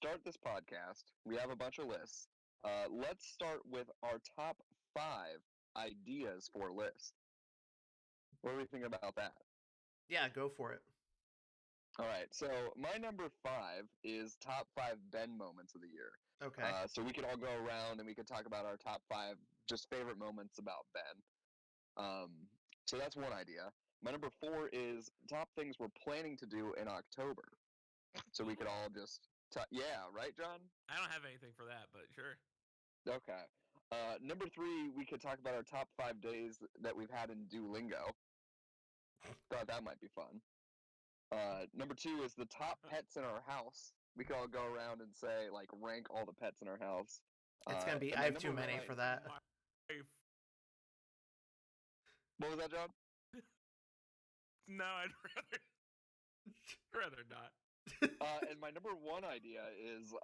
start this podcast, we have a bunch of lists. Let's start with our top 5 ideas for lists. What do we think about that? Yeah, go for it. All right, so my number 5 is top 5 Ben moments of the year. Okay. So we could all go around and we could talk about our top 5 just favorite moments about Ben. So that's one idea. My number 4 is top things we're planning to do in October. So we could all just yeah, right, John? I don't have anything for that, but sure. Okay. Number 3, we could talk about our top 5 days that we've had in Duolingo. Thought that might be fun. Number 2 is the top pets in our house. We could all go around and say, like, rank all the pets in our house. It's going to be, and I then have too number many one- for that. What was that, John? No, I'd rather not. And my number 1 idea is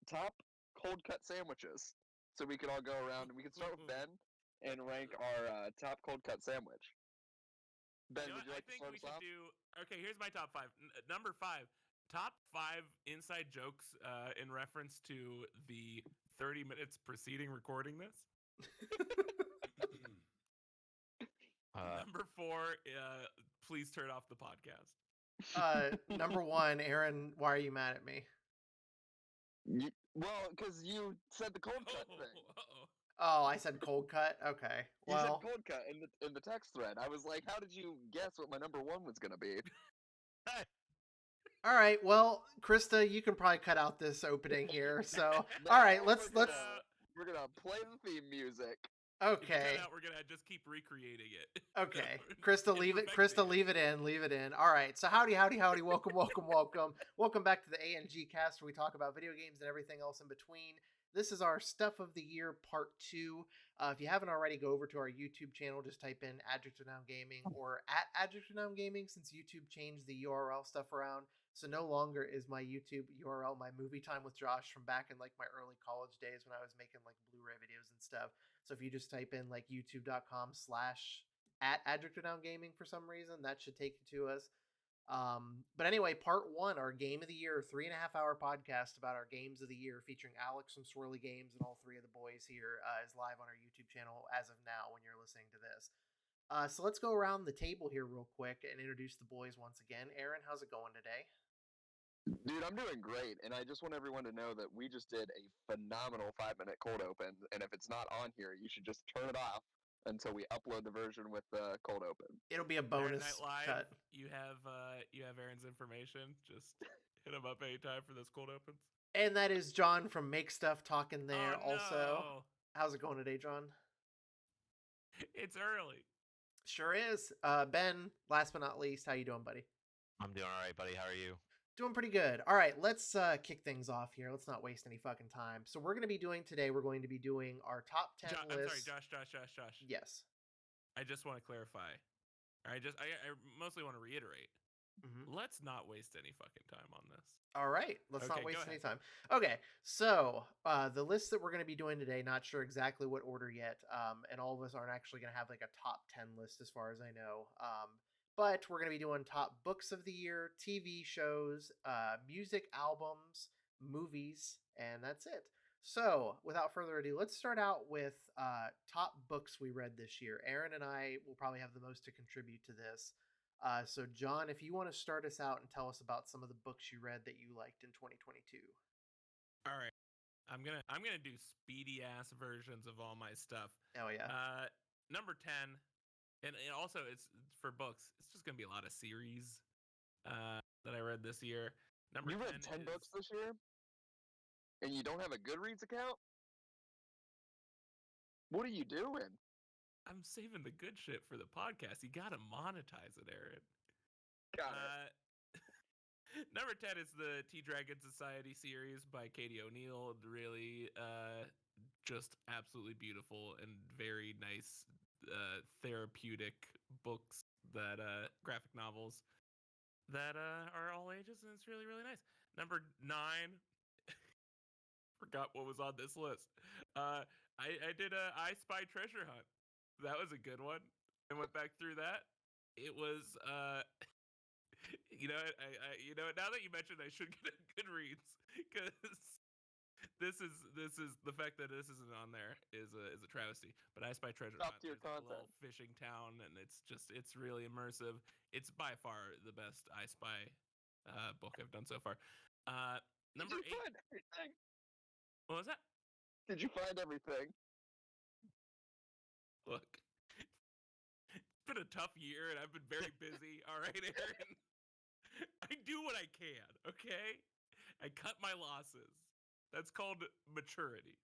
top cold cut sandwiches. So we could all go around and we could start with Ben and rank our top cold cut sandwich. Ben, would you like to start us off? Okay, here's my top 5. Number 5, top 5 inside jokes in reference to the 30 minutes preceding recording this. Number 4, please turn off the podcast. Number 1, Aaron, why are you mad at me? Well, because you said the cold cut thing. Oh, I said cold cut? Okay. You said cold cut in the text thread. I was like, how did you guess what my number 1 was going to be? All right. Well, Christa, you can probably cut out this opening here. So, all right, let's. We're gonna play the theme music. Okay. We're gonna just keep recreating it. Okay, Christa, leave it. Christa, leave it in. Leave it in. All right. So, howdy. Welcome back to the ANG cast, where we talk about video games and everything else in between. This is our Stuff of the Year Part 2. If you haven't already, go over to our YouTube channel. Just type in Adjective Noun Gaming or at Adjective Noun Gaming, since YouTube changed the URL stuff around. So no longer is my YouTube URL my movie time with Josh from back in like my early college days when I was making like Blu-ray videos and stuff. So if you just type in like youtube.com/at Adjective Noun Gaming for some reason, that should take you to us. But anyway, part 1, our Game of the Year, 3.5-hour podcast about our games of the year, featuring Alex from Swirly Games and all 3 of the boys here, is live on our YouTube channel as of now when you're listening to this. So let's go around the table here real quick and introduce the boys once again. Aaron, how's it going today? Dude, I'm doing great, and I just want everyone to know that we just did a phenomenal 5-minute cold open, and if it's not on here, you should just turn it off until we upload the version with the cold open. It'll be a bonus Live, cut. You have Aaron's information. Just hit him up anytime for those cold opens. And that is John from Make Stuff talking there also. No. How's it going today, John? It's early. Sure is. Ben, last but not least, how you doing, buddy? I'm doing all right, buddy. How are you? Doing pretty good. All right, let's kick things off here. Let's not waste any fucking time. So we're going to be doing our top 10 lists. I'm sorry, Josh. Yes. I just want to clarify. I mostly want to reiterate. Mm-hmm. Let's not waste any fucking time on this. All right, let's not waste any time. Okay, so the list that we're going to be doing today, not sure exactly what order yet, and all of us aren't actually going to have like a top 10 list as far as I know. But we're going to be doing top books of the year, TV shows, music albums, movies, and that's it. So, without further ado, let's start out with top books we read this year. Aaron and I will probably have the most to contribute to this. So, John, if you want to start us out and tell us about some of the books you read that you liked in 2022. All right. I'm gonna do speedy ass versions of all my stuff. Oh yeah. Number 10. And also, it's for books. It's just gonna be a lot of series that I read this year. You read 10 books this year, and you don't have a Goodreads account? What are you doing? I'm saving the good shit for the podcast. You gotta monetize it, Aaron. Got it. Number 10 is the Tea Dragon Society series by Katie O'Neill. Really, just absolutely beautiful and very nice. Therapeutic books that graphic novels that are all ages, and it's really, really nice. Number 9, forgot what was on this list. I did a I Spy Treasure Hunt. That was a good one. I went back through that. It was Now that you mentioned, I should get a Goodreads because this is the fact that this isn't on there is a travesty. But I Spy Treasure Hunt. Top-tier There's like a little content. fishing town, and it's really immersive. It's by far the best I Spy book I've done so far. Number Did you 8. find everything? What was that? Did you find everything? Look, it's been a tough year, and I've been very busy. All right, Aaron. I do what I can. Okay, I cut my losses. That's called maturity.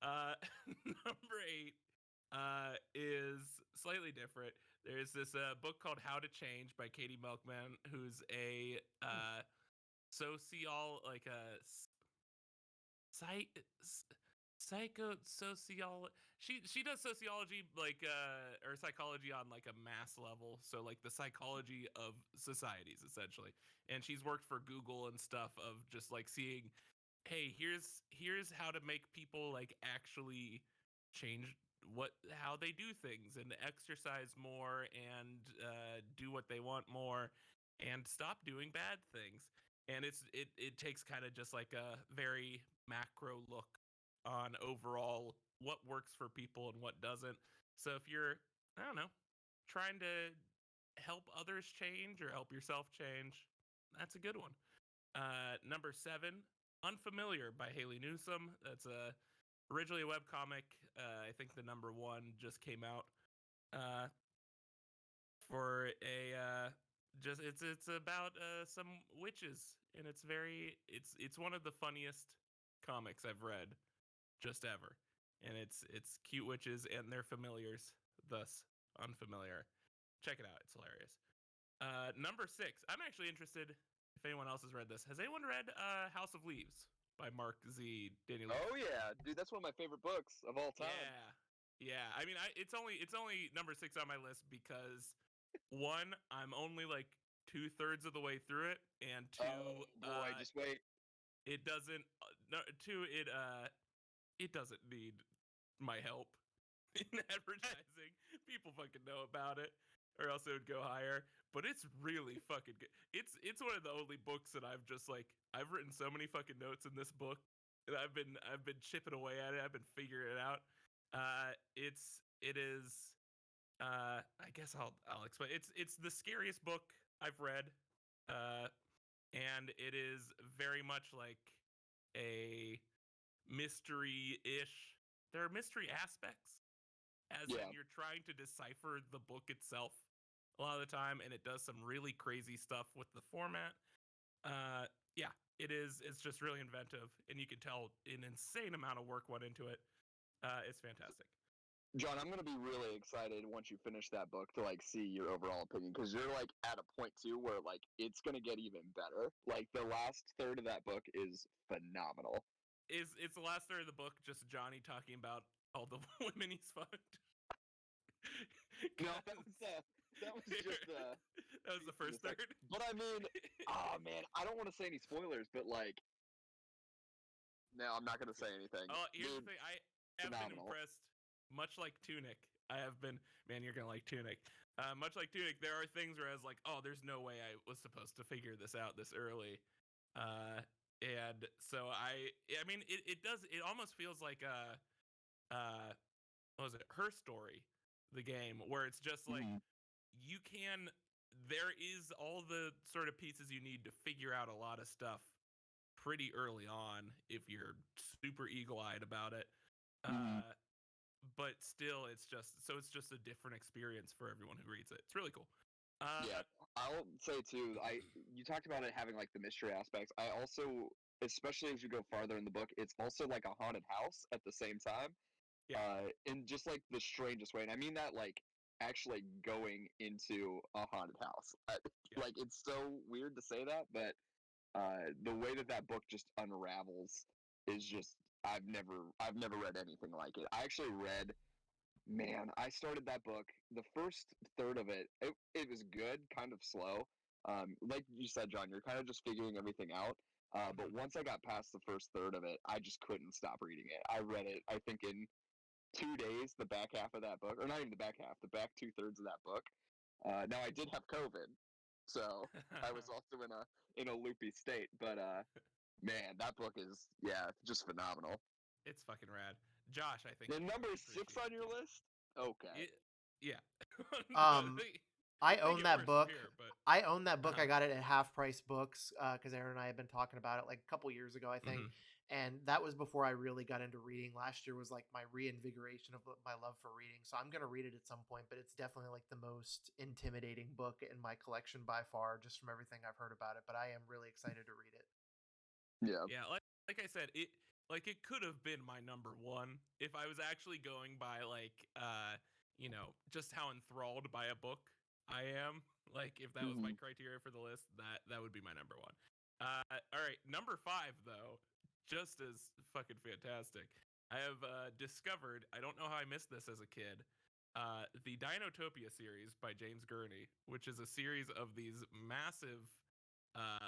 Number 8 is slightly different. There's this book called How to Change by Katie Milkman, who's a psychosociology. She does sociology or psychology on like a mass level, so like the psychology of societies essentially. And she's worked for Google and stuff of just like seeing, hey, here's how to make people like actually change how they do things and exercise more and do what they want more and stop doing bad things. And it takes kind of just like a very macro look on overall what works for people and what doesn't. So if you're, I don't know, trying to help others change or help yourself change, that's a good one. Number 7, Unfamiliar by Haley Newsome. That's originally a webcomic. I think the number 1 just came out for a it's about some witches, and it's one of the funniest comics I've read just ever. And it's cute witches and their familiars, thus unfamiliar. Check it out, it's hilarious. Number 6, I'm actually interested if anyone else has read this. Has anyone read House of Leaves by Mark Z. Daniel? Oh yeah, dude, that's one of my favorite books of all time. Yeah. I mean, it's only number 6 on my list because 1, I'm only like 2/3 of the way through it, and 2, oh boy, just wait. It doesn't. 2, it doesn't need my help in advertising. People fucking know about it, or else it would go higher. But it's really fucking good. It's one of the only books that I've just like I've written so many fucking notes in this book, and I've been chipping away at it. I've been figuring it out. It is. I guess I'll explain. It's the scariest book I've read, and it is very much like a mystery-ish. There are mystery aspects, as in you're trying to decipher the book itself a lot of the time, and it does some really crazy stuff with the format. Yeah, it is. It's just really inventive, and you can tell an insane amount of work went into it. It's fantastic. John, I'm gonna be really excited once you finish that book to like see your overall opinion, because you're like at a point too where like it's gonna get even better. Like the last third of that book is phenomenal. It's the last third of the book just Johnny talking about all the women he's fucked? No, that was just that was the first third. But I mean, oh man, I don't want to say any spoilers, but like, no, I'm not gonna say anything. Oh, here's Dude, the thing. I have been impressed. Much like Tunic, I have been. Man, you're gonna like Tunic. Much like Tunic, there are things where I was like, oh, there's no way I was supposed to figure this out this early. And so I mean, it does. It almost feels like what was it? Her Story, the game, where it's just like you can. There is all the sort of pieces you need to figure out a lot of stuff pretty early on if you're super eagle-eyed about it. But still, it's just a different experience for everyone who reads it. It's really cool. Yeah, I'll say too. You talked about it having like the mystery aspects. I also, especially as you go farther in the book, it's also like a haunted house at the same time. Yeah. In just like the strangest way, and I mean that like actually going into a haunted house. Like it's so weird to say that, but the way that book just unravels is just I've never read anything like it. I actually read, man, I started that book. The first third of it was good, kind of slow. Like you said, John, you're kind of just figuring everything out. But once I got past the first third of it, I just couldn't stop reading it. I read it, I think, in 2 days, the back half of that book, or not even the back half, the back 2/3 of that book. Now I did have COVID, so I was also in a loopy state. But man, that book is just phenomenal. It's fucking rad. Josh, I think The you number would 6 appreciate on it your too. list. Okay. Yeah. I They own get that worse book. from here, but I own that book. I uh-huh. got it at Half Price Books because Aaron and I have been talking about it like a couple years ago, I think. Mhm. And that was before I really got into reading. Last year was like my reinvigoration of my love for reading. So I'm going to read it at some point, but it's definitely like the most intimidating book in my collection by far, just from everything I've heard about it. But I am really excited to read it. Yeah. Yeah, like I said, it could have been my number one if I was actually going by just how enthralled by a book I am. Like if that was my criteria for the list, that would be my number one. All right, number 5 though, just as fucking fantastic. I have discovered, I don't know how I missed this as a kid, the Dinotopia series by James Gurney, which is a series of these massive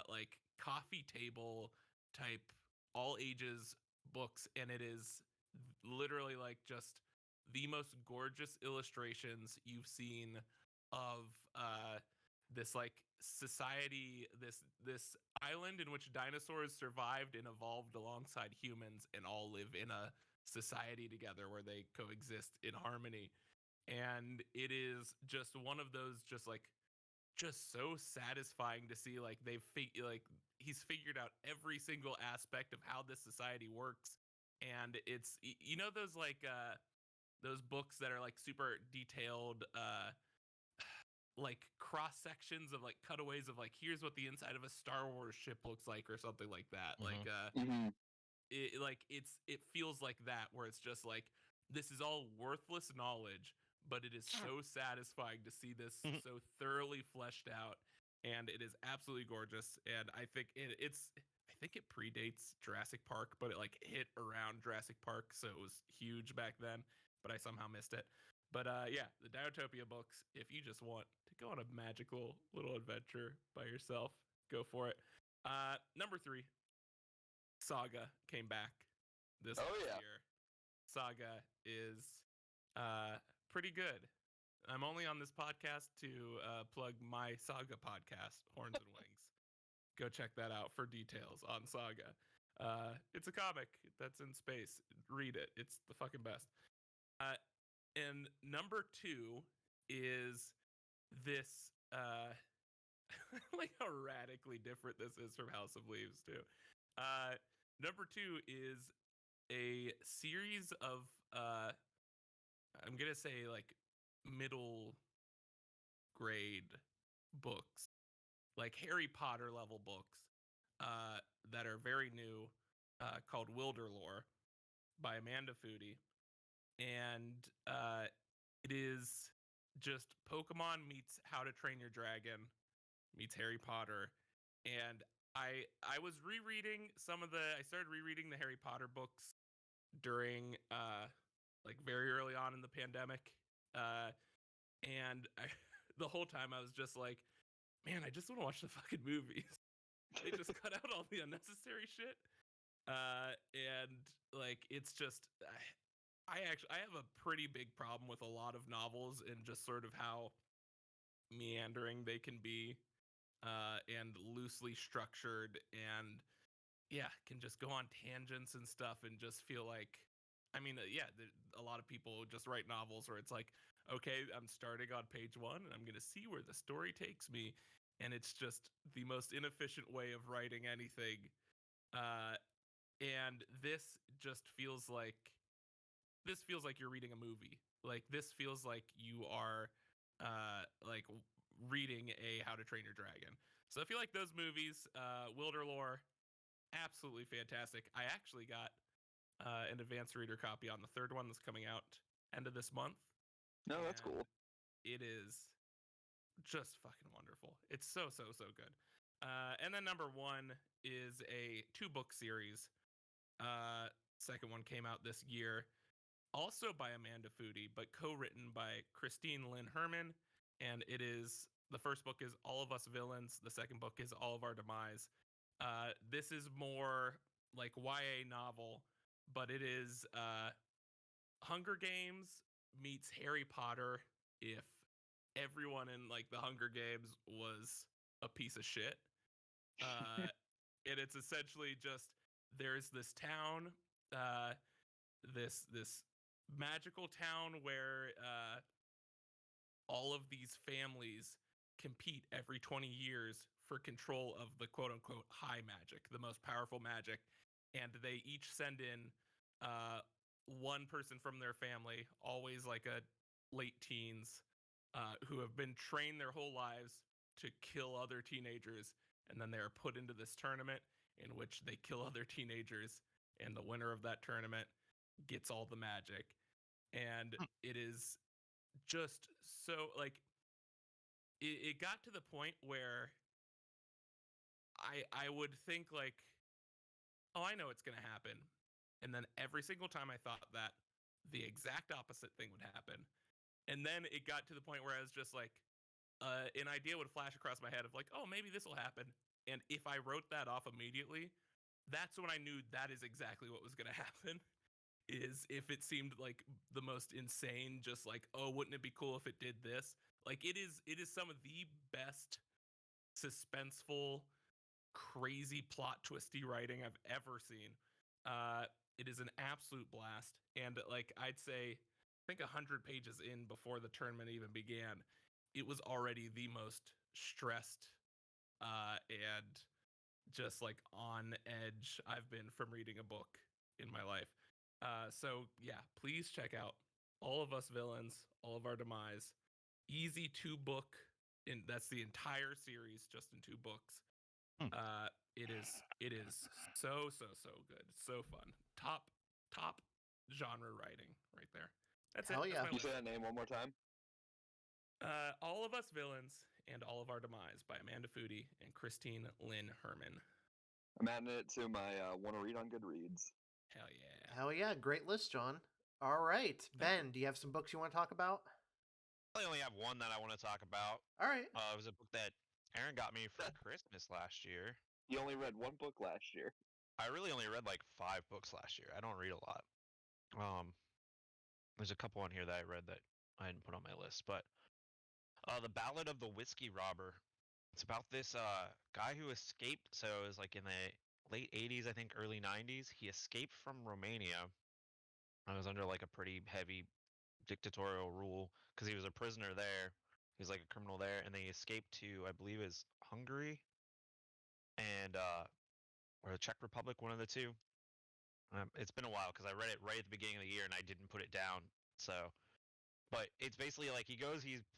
like coffee table type all ages books, and it is literally like just the most gorgeous illustrations you've seen of this like society, this island in which dinosaurs survived and evolved alongside humans and all live in a society together where they coexist in harmony. And it is just one of those just so satisfying to see like he's figured out every single aspect of how this society works. And it's those books that are like super detailed like cross sections of like cutaways of like here's what the inside of a Star Wars ship looks like or something like that. It feels like that, where it's just like this is all worthless knowledge, but it is so satisfying to see this so thoroughly fleshed out, and it is absolutely gorgeous. And I think it predates Jurassic Park, but it like hit around Jurassic Park, so it was huge back then, but I somehow missed it. But yeah, the Dinotopia books, if you just want to go on a magical little adventure by yourself, go for it. Number 3, Saga came back this year. Saga is pretty good. I'm only on this podcast to plug my Saga podcast, Horns and Wings. Go check that out for details on Saga. It's a comic that's in space. Read it. It's the fucking best. And number 2 is this like how radically different this is from House of Leaves too. Number 2 is a series of I'm gonna say like middle grade books, like Harry Potter level books, that are very new, called Wilderlore by Amanda Foody, and it is just Pokemon meets How to Train Your Dragon meets Harry Potter. And I was rereading I started rereading the Harry Potter books during like very early on in the pandemic. And the whole time I was just like, man, I just want to watch the fucking movies. They just cut out all the unnecessary shit. And like it's just I have a pretty big problem with a lot of novels and just sort of how meandering they can be, and loosely structured, and yeah, can just go on tangents and stuff and just feel like, I mean, a lot of people just write novels where it's like, okay, I'm starting on page 1 and I'm going to see where the story takes me. And it's just the most inefficient way of writing anything. And this feels like you're reading a movie. Like this feels like you are like reading a How to Train Your Dragon. So if you like those movies, Wilderlore, absolutely fantastic. I actually got an advanced reader copy on the 3rd one that's coming out end of this month. No, that's cool. It is just fucking wonderful. It's so good. And then number 1 is a 2-book series. Second one came out this year, also by Amanda Foody, but co-written by Christine Lynn Herman. And the first book is All of Us Villains. The second book is All of Our Demise. This is more like YA novel, but it is Hunger Games meets Harry Potter if everyone in like the Hunger Games was a piece of shit. And it's essentially just there's this town, this magical town where all of these families compete every 20 years for control of the quote unquote high magic, the most powerful magic. And they each send in one person from their family, always like a late teens, who have been trained their whole lives to kill other teenagers. And then they are put into this tournament in which they kill other teenagers. And the winner of that tournament gets all the magic. And it is just so like it got to the point where I would think like, oh, I know it's gonna happen, and then every single time I thought that, the exact opposite thing would happen, and then it got to the point where I was just like, an idea would flash across my head of like, oh, maybe this will happen, and if I wrote that off immediately, that's when I knew that is exactly what was gonna happen. Is if it seemed like the most insane, just like, oh, wouldn't it be cool if it did this? Like it is some of the best suspenseful, crazy plot twisty writing I've ever seen. It is an absolute blast, and like I'd say, I think 100 pages in before the tournament even began, it was already the most stressed and just like on edge I've been from reading a book in my life. So yeah, please check out All of Us Villains, All of Our Demise. Easy 2-book, and that's the entire series just in 2 books. Hmm. It is so good, so fun. Top genre writing right there. That's Hell it. yeah. That's You my say list. that name one more time? All of Us Villains and All of Our Demise by Amanda Foody and Christine Lynn Herman. I'm adding it to my want to read on Goodreads. Hell yeah. Hell yeah. Great list, John. All right. Ben, do you have some books you want to talk about? I only have one that I want to talk about. All right. It was a book that Aaron got me for Christmas last year. You only read one book last year. I really only read like 5 books last year. I don't read a lot. There's a couple on here that I read that I didn't put on my list, but The Ballad of the Whiskey Robber. It's about this guy who escaped. So it was like in the late 80s, I think early 90s. He escaped from Romania. I was under like a pretty heavy dictatorial rule because he was a prisoner there. He was like a criminal there, and then he escaped to, I believe, is Hungary and or the Czech Republic, one of the two. It's been a while because I read it right at the beginning of the year and I didn't put it down. So, but it's basically like he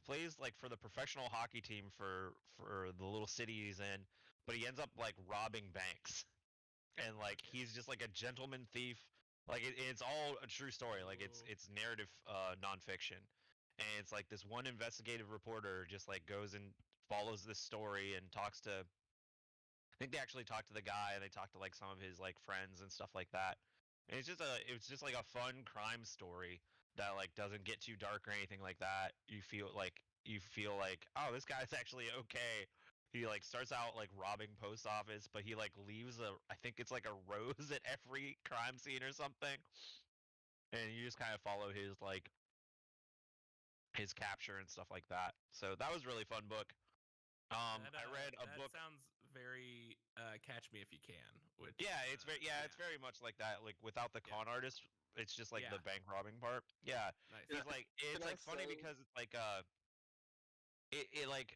plays like for the professional hockey team for the little city he's in, but he ends up like robbing banks, and like he's just like a gentleman thief. Like it's all a true story. Like it's narrative nonfiction, and it's like this one investigative reporter just like goes and follows this story and talks to. I think they actually talked to the guy and they talked to like some of his like friends and stuff like that. And it's just like a fun crime story that like doesn't get too dark or anything like that. You feel like oh, this guy's actually okay. He like starts out like robbing post office, but he like leaves I think it's like a rose at every crime scene or something. And you just kind of follow his capture and stuff like that. So that was a really fun book. I read a book. That sounds very Catch Me If You Can. Which, It's very much like that. Like without the con artist, it's just like the bank robbing part. Yeah, nice. it's like funny because it's like it like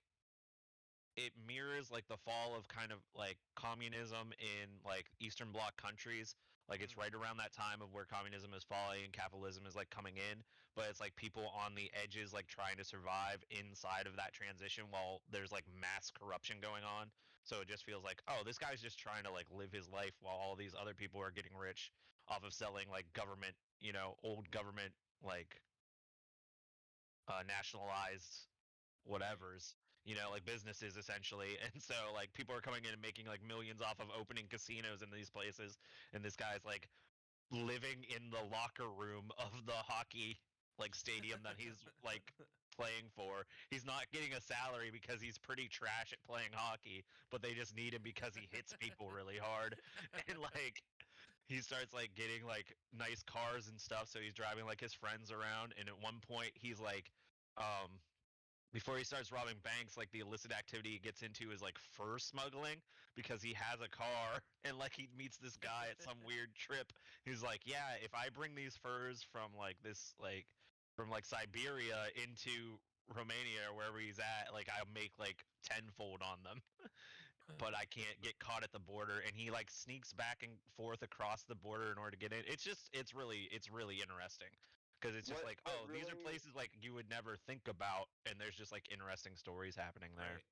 it mirrors like the fall of kind of like communism in like Eastern Bloc countries. Like it's right around that time of where communism is falling and capitalism is like coming in, but it's like people on the edges like trying to survive inside of that transition while there's like mass corruption going on. So it just feels like, oh, this guy's just trying to like live his life while all these other people are getting rich off of selling like government, old government like nationalized whatevers, like businesses essentially. And so like people are coming in and making like millions off of opening casinos in these places, and this guy's like living in the locker room of the hockey like stadium that he's like playing for. He's not getting a salary because he's pretty trash at playing hockey, but they just need him because he hits people really hard. And like he starts like getting like nice cars and stuff, so he's driving like his friends around, and at one point he's like before he starts robbing banks, like the illicit activity he gets into is like fur smuggling because he has a car and like he meets this guy at some weird trip who's like, yeah, if I bring these furs from like this like from like Siberia into Romania or wherever he's at, like I'll make like tenfold on them. But I can't get caught at the border, and he like sneaks back and forth across the border in order to get in. It's really interesting because it's just like, oh, these are places like you would never think about, and there's just like interesting stories happening there. Right.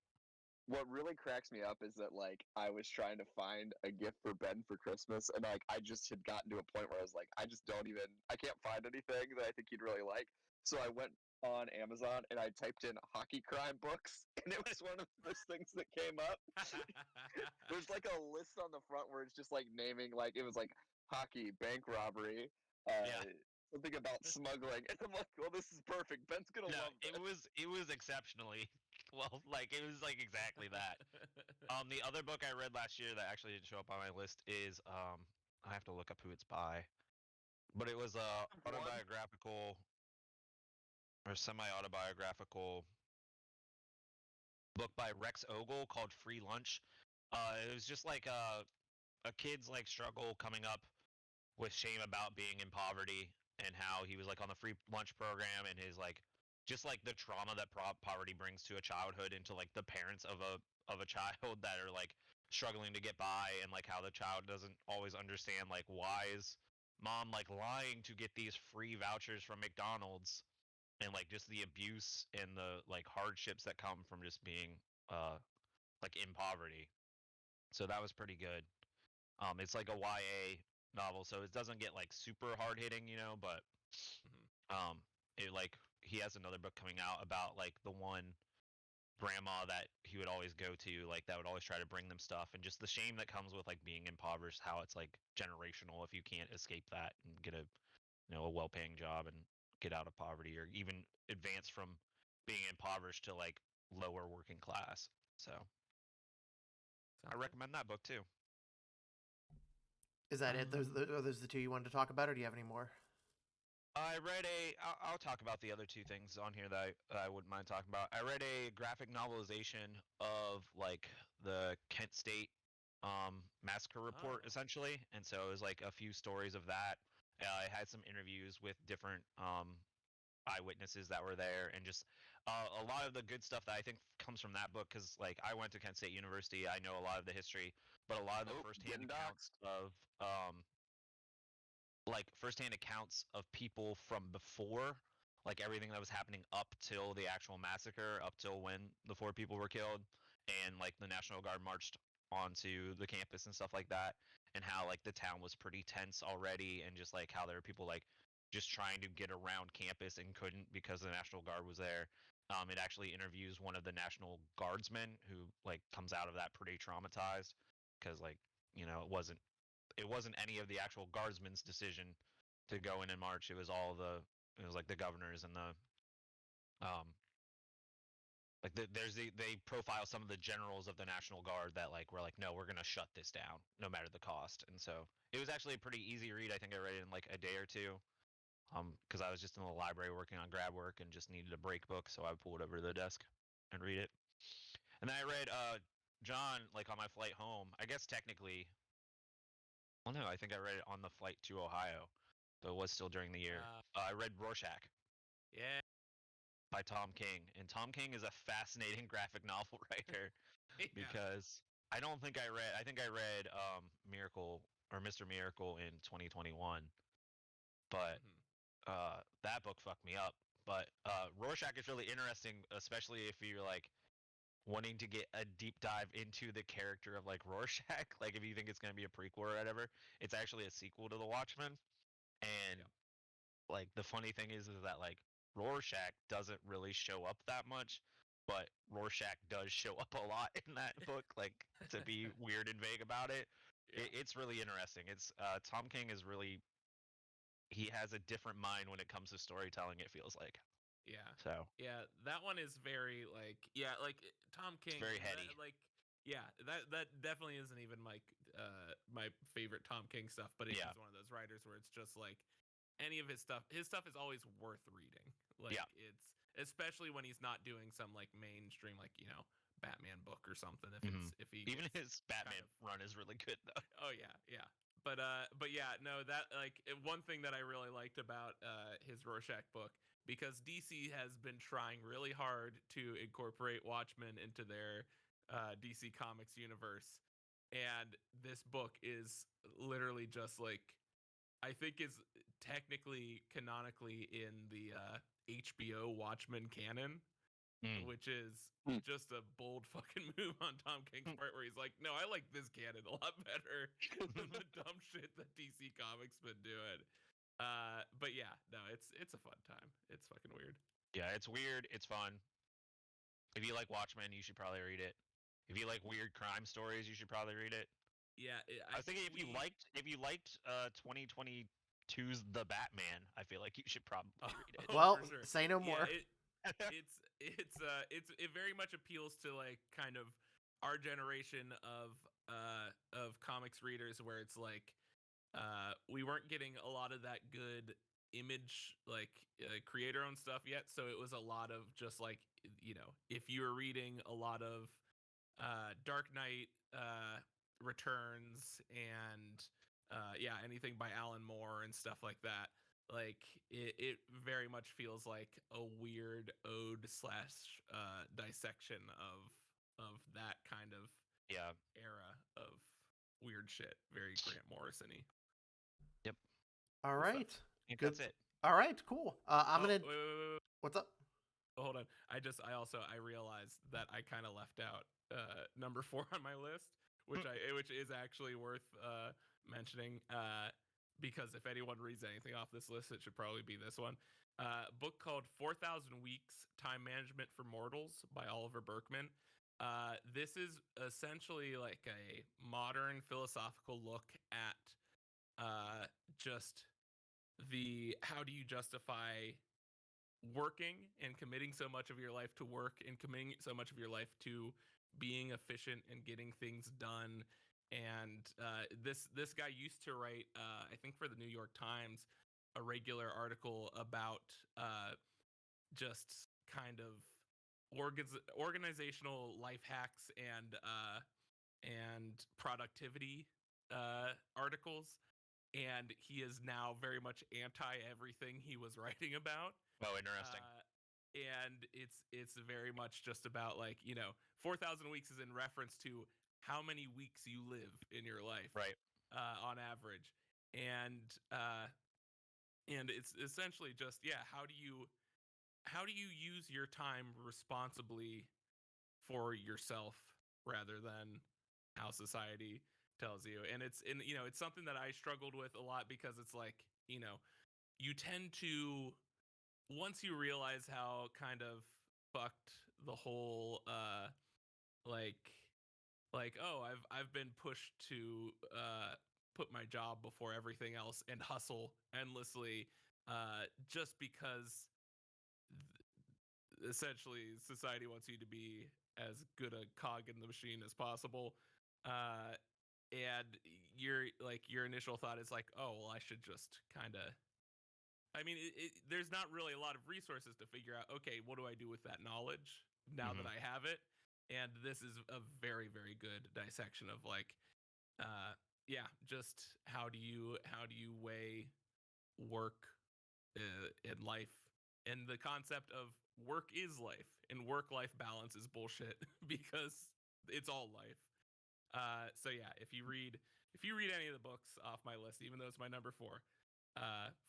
What really cracks me up is that like I was trying to find a gift for Ben for Christmas, and like I just had gotten to a point where I was like, I can't find anything that I think he'd really like. So I went on Amazon and I typed in hockey crime books, and it was one of the first things that came up. There's like a list on the front where it's just like naming, like it was like hockey, bank robbery, something about smuggling, and I'm like, well, this is perfect. Ben's gonna love this. It was exceptionally well, like it was like exactly that. The other book I read last year that actually didn't show up on my list is I have to look up who it's by, but it was a autobiographical or semi-autobiographical book by Rex Ogle called Free Lunch. It was just like a kid's like struggle coming up with shame about being in poverty and how he was like on the free lunch program and his like just like the trauma that poverty brings to a childhood into like the parents of a child that are like struggling to get by, and like how the child doesn't always understand like why is mom like lying to get these free vouchers from McDonald's, and like just the abuse and the like hardships that come from just being like in poverty. So that was pretty good. It's like a YA novel, so it doesn't get like super hard hitting, you know, but it like he has another book coming out about like the one grandma that he would always go to, like that would always try to bring them stuff, and just the shame that comes with like being impoverished, how it's like generational if you can't escape that and get a a well-paying job and get out of poverty, or even advance from being impoverished to like lower working class. So I recommend that book too. Is that it? Those are those the two you wanted to talk about, or do you have any more? I read I'll talk about the other two things on here that I wouldn't mind talking about. I read a graphic novelization of like the Kent State massacre report essentially, and so it was like a few stories of that. I had some interviews with different eyewitnesses that were there, and just a lot of the good stuff that I think comes from that book, because like I went to Kent State University, I know a lot of the history, but a lot of the firsthand accounts of people from before, like everything that was happening up till the actual massacre, up till when the 4 people were killed, and like the National Guard marched onto the campus and stuff like that, and how like the town was pretty tense already, and just like how there were people like just trying to get around campus and couldn't because the National Guard was there. It actually interviews one of the National Guardsmen who like comes out of that pretty traumatized, because like it wasn't any of the actual guardsmen's decision to go in and march. It was like the governors and the they profile some of the generals of the National Guard that like were like, no, we're gonna shut this down no matter the cost. And so it was actually a pretty easy read. I think I read it in like a day or two, because I was just in the library working on grad work and just needed a break book, so I pulled over to the desk and read it. And then I read John, like on my flight home. I guess technically, well, no, I think I read it on the flight to Ohio, though it was still during the year. I read Rorschach. Yeah. By Tom King, and Tom King is a fascinating graphic novel writer, because I think I read Miracle or Mr. Miracle in 2021, but that book fucked me up. But Rorschach is really interesting, especially if you're like wanting to get a deep dive into the character of like Rorschach. Like if you think it's going to be a prequel or whatever, it's actually a sequel to The Watchmen. And like the funny thing is that like Rorschach doesn't really show up that much, but Rorschach does show up a lot in that book, like to be weird and vague about it. It's really interesting. It's Tom King is really, he has a different mind when it comes to storytelling, it feels like. Yeah. So yeah, that one is very like Tom King. It's very heady. That definitely isn't even my favorite Tom King stuff, but he's one of those writers where it's just like any of his stuff is always worth reading. Like especially when he's not doing some like mainstream like Batman book or something. If he Even gets his Batman kind of- run is really good though. Oh yeah. But yeah, no, that like one thing that I really liked about his Rorschach book, because DC has been trying really hard to incorporate Watchmen into their DC Comics universe, and this book is literally just like, I think is technically canonically in the HBO Watchmen canon, which is just a bold fucking move on Tom King's part, where he's like, no, I like this canon a lot better than the dumb shit that DC Comics been doing. But yeah, no, it's a fun time. It's fucking weird. Yeah, it's weird. It's fun. If you like Watchmen, you should probably read it. If you like weird crime stories, you should probably read it. Yeah, I was thinking if you liked 2022's The Batman, I feel like you should probably read it. Well, for sure. say no more. It very much appeals to like kind of our generation of comics readers, where it's like we weren't getting a lot of that good image like creator owned stuff yet, so it was a lot of just like, if you were reading a lot of Dark Knight Returns and yeah, anything by Alan Moore and stuff like that, like it very much feels like a weird ode slash dissection of that kind of Yeah. era of weird shit, very Grant Morrison-y. Yep. All right. Good. That's it. All right, cool. I'm gonna. Wait. What's up? Oh, hold on. I realized that I kind of left out number 4 on my list, which is actually worth mentioning, because if anyone reads anything off this list, it should probably be this one. Book called 4,000 Weeks: Time Management for Mortals by Oliver Burkeman. This is essentially like a modern philosophical look at just how do you justify working and committing so much of your life to work and committing so much of your life to being efficient and getting things done. And this guy used to write, I think for the New York Times, a regular article about just kind of organizational life hacks and productivity articles. And he is now very much anti everything he was writing about. Oh, interesting. And it's very much just about like, 4,000 weeks is in reference to how many weeks you live in your life, right? On average, and it's essentially just, yeah, how do you use your time responsibly for yourself rather than how society tells you. And it's something that I struggled with a lot, because it's like, you tend to, once you realize how kind of fucked the whole like oh, I've been pushed to put my job before everything else and hustle endlessly just because essentially society wants you to be as good a cog in the machine as possible, and your initial thought is like, oh well, I should just kind of, I mean, there's not really a lot of resources to figure out, okay, what do I do with that knowledge now that I have it? And this is a very, very good dissection of like, yeah, just how do you weigh work and life, and the concept of work is life and work-life balance is bullshit because it's all life. So yeah, if you read any of the books off my list, even though it's my number 4,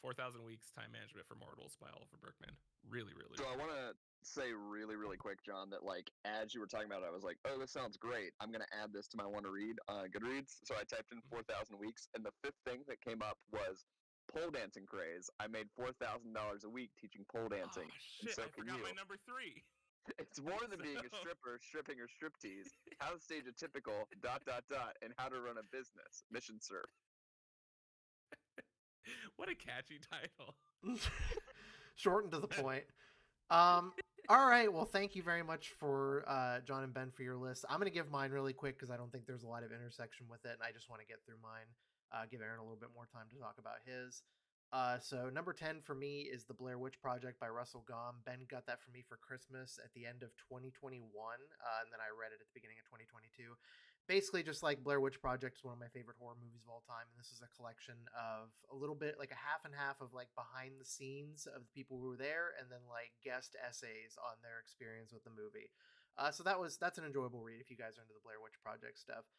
4,000 Weeks: Time Management for Mortals by Oliver Burkeman. Really, really. So I want to say really, really quick, John, that like as you were talking about it, I was like, oh, this sounds great. I'm gonna add this to my want to read Goodreads. So I typed in 4,000 weeks, and the 5th thing that came up was pole dancing craze. I made $4,000 a week teaching pole dancing. Oh shit! So I forgot my number 3. It's more than being a stripper, stripping, or striptease. How to stage a typical ... and how to run a business. Mission Surf. What a catchy title. Short and to the point. All right. Well, thank you very much for John and Ben for your list. I'm going to give mine really quick because I don't think there's a lot of intersection with it, and I just want to get through mine. Give Aaron a little bit more time to talk about his. So number 10 for me is The Blair Witch Project by Russell Gomm. Ben got that for me for Christmas at the end of 2021, and then I read it at the beginning of 2022. Basically, just like Blair Witch Project is one of my favorite horror movies of all time, and this is a collection of a little bit, like a half and half of like behind the scenes of the people who were there, and then like guest essays on their experience with the movie. So that's an enjoyable read if you guys are into the Blair Witch Project stuff.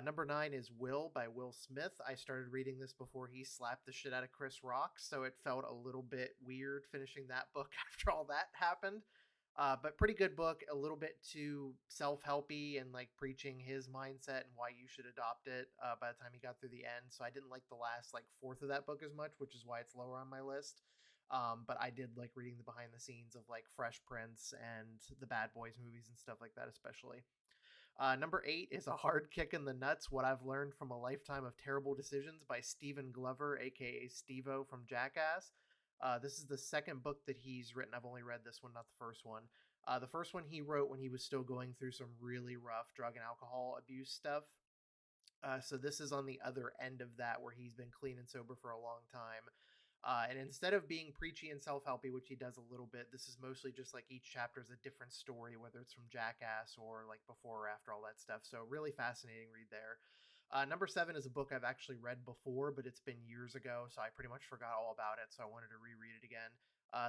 Number 9 is Will by Will Smith. I started reading this before he slapped the shit out of Chris Rock, so it felt a little bit weird finishing that book after all that happened. But pretty good book, a little bit too self-helpy and like preaching his mindset and why you should adopt it by the time he got through the end. So I didn't like the last like fourth of that book as much, which is why it's lower on my list. But I did like reading the behind the scenes of like Fresh Prince and the Bad Boys movies and stuff like that, especially. Number 8 is A Hard Kick in the Nuts, What I've Learned from a Lifetime of Terrible Decisions by Stephen Glover, a.k.a. Steve-O from Jackass. This is the second book that he's written. I've only read this one, not the first one. The first one he wrote when he was still going through some really rough drug and alcohol abuse stuff. So this is on the other end of that, where he's been clean and sober for a long time. And instead of being preachy and self-helpy, which he does a little bit, this is mostly just like each chapter is a different story, whether it's from Jackass or like before or after all that stuff. So really fascinating read there. Number 7 is a book I've actually read before, but it's been years ago, so I pretty much forgot all about it. So I wanted to reread it again.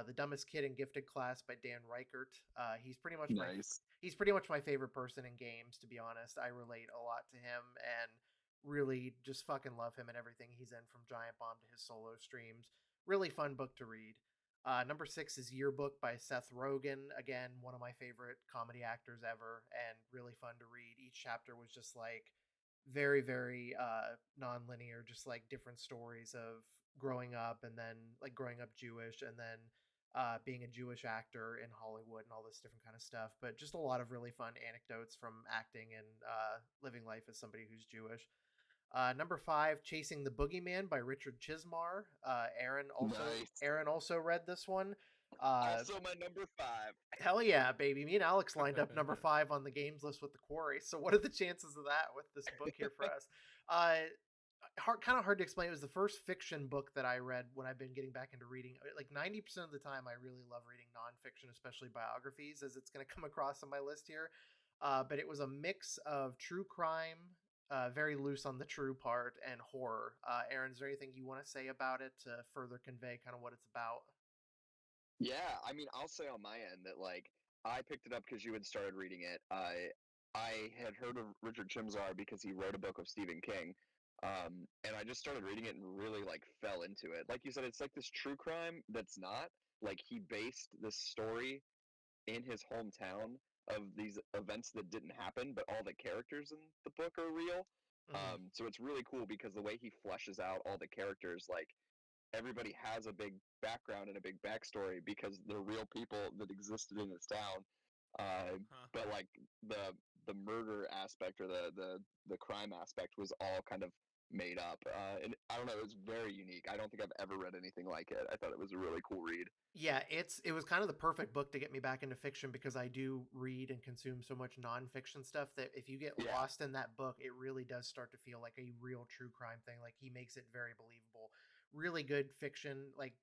The Dumbest Kid in Gifted Class by Dan Reichert. He's pretty much Nice. he's pretty much my favorite person in games, to be honest. I relate a lot to him and really just fucking love him and everything he's in, from Giant Bomb to his solo streams. Really fun book to read. Number 6 is Yearbook by Seth Rogen. Again, one of my favorite comedy actors ever, and really fun to read. Each chapter was just like very, very non-linear, just like different stories of growing up, and then like growing up Jewish, and then being a Jewish actor in Hollywood and all this different kind of stuff. But just a lot of really fun anecdotes from acting and living life as somebody who's Jewish. Number 5, Chasing the Boogeyman by Richard Chismar. Aaron also read this one. Also my number 5. Hell yeah, baby. Me and Alex lined up number 5 on the games list with the Quarry. So what are the chances of that with this book here for us? Kind of hard to explain. It was the first fiction book that I read when I've been getting back into reading. Like 90% of the time, I really love reading nonfiction, especially biographies, as it's going to come across on my list here. But it was a mix of true crime, very loose on the true part, and horror. Aaron, is there anything you want to say about it to further convey kind of what it's about? Yeah, I mean, I'll say on my end that like I picked it up because you had started reading it. I had heard of Richard Chimzar because he wrote a book of Stephen King, and I just started reading it and really like fell into it. Like you said, it's like this true crime that's not like he based this story in his hometown of these events that didn't happen, but all the characters in the book are real. Mm-hmm. So it's really cool because the way he fleshes out all the characters, like everybody has a big background and a big backstory because they're real people that existed in this town. But like the murder aspect or the crime aspect was all kind of made up. And I don't know, it was very unique. I don't think I've ever read anything like it. I thought it was a really cool read. Yeah, it was kind of the perfect book to get me back into fiction, because I do read and consume so much nonfiction stuff that if you get lost in that book, it really does start to feel like a real true crime thing. Like he makes it very believable. Really good fiction, like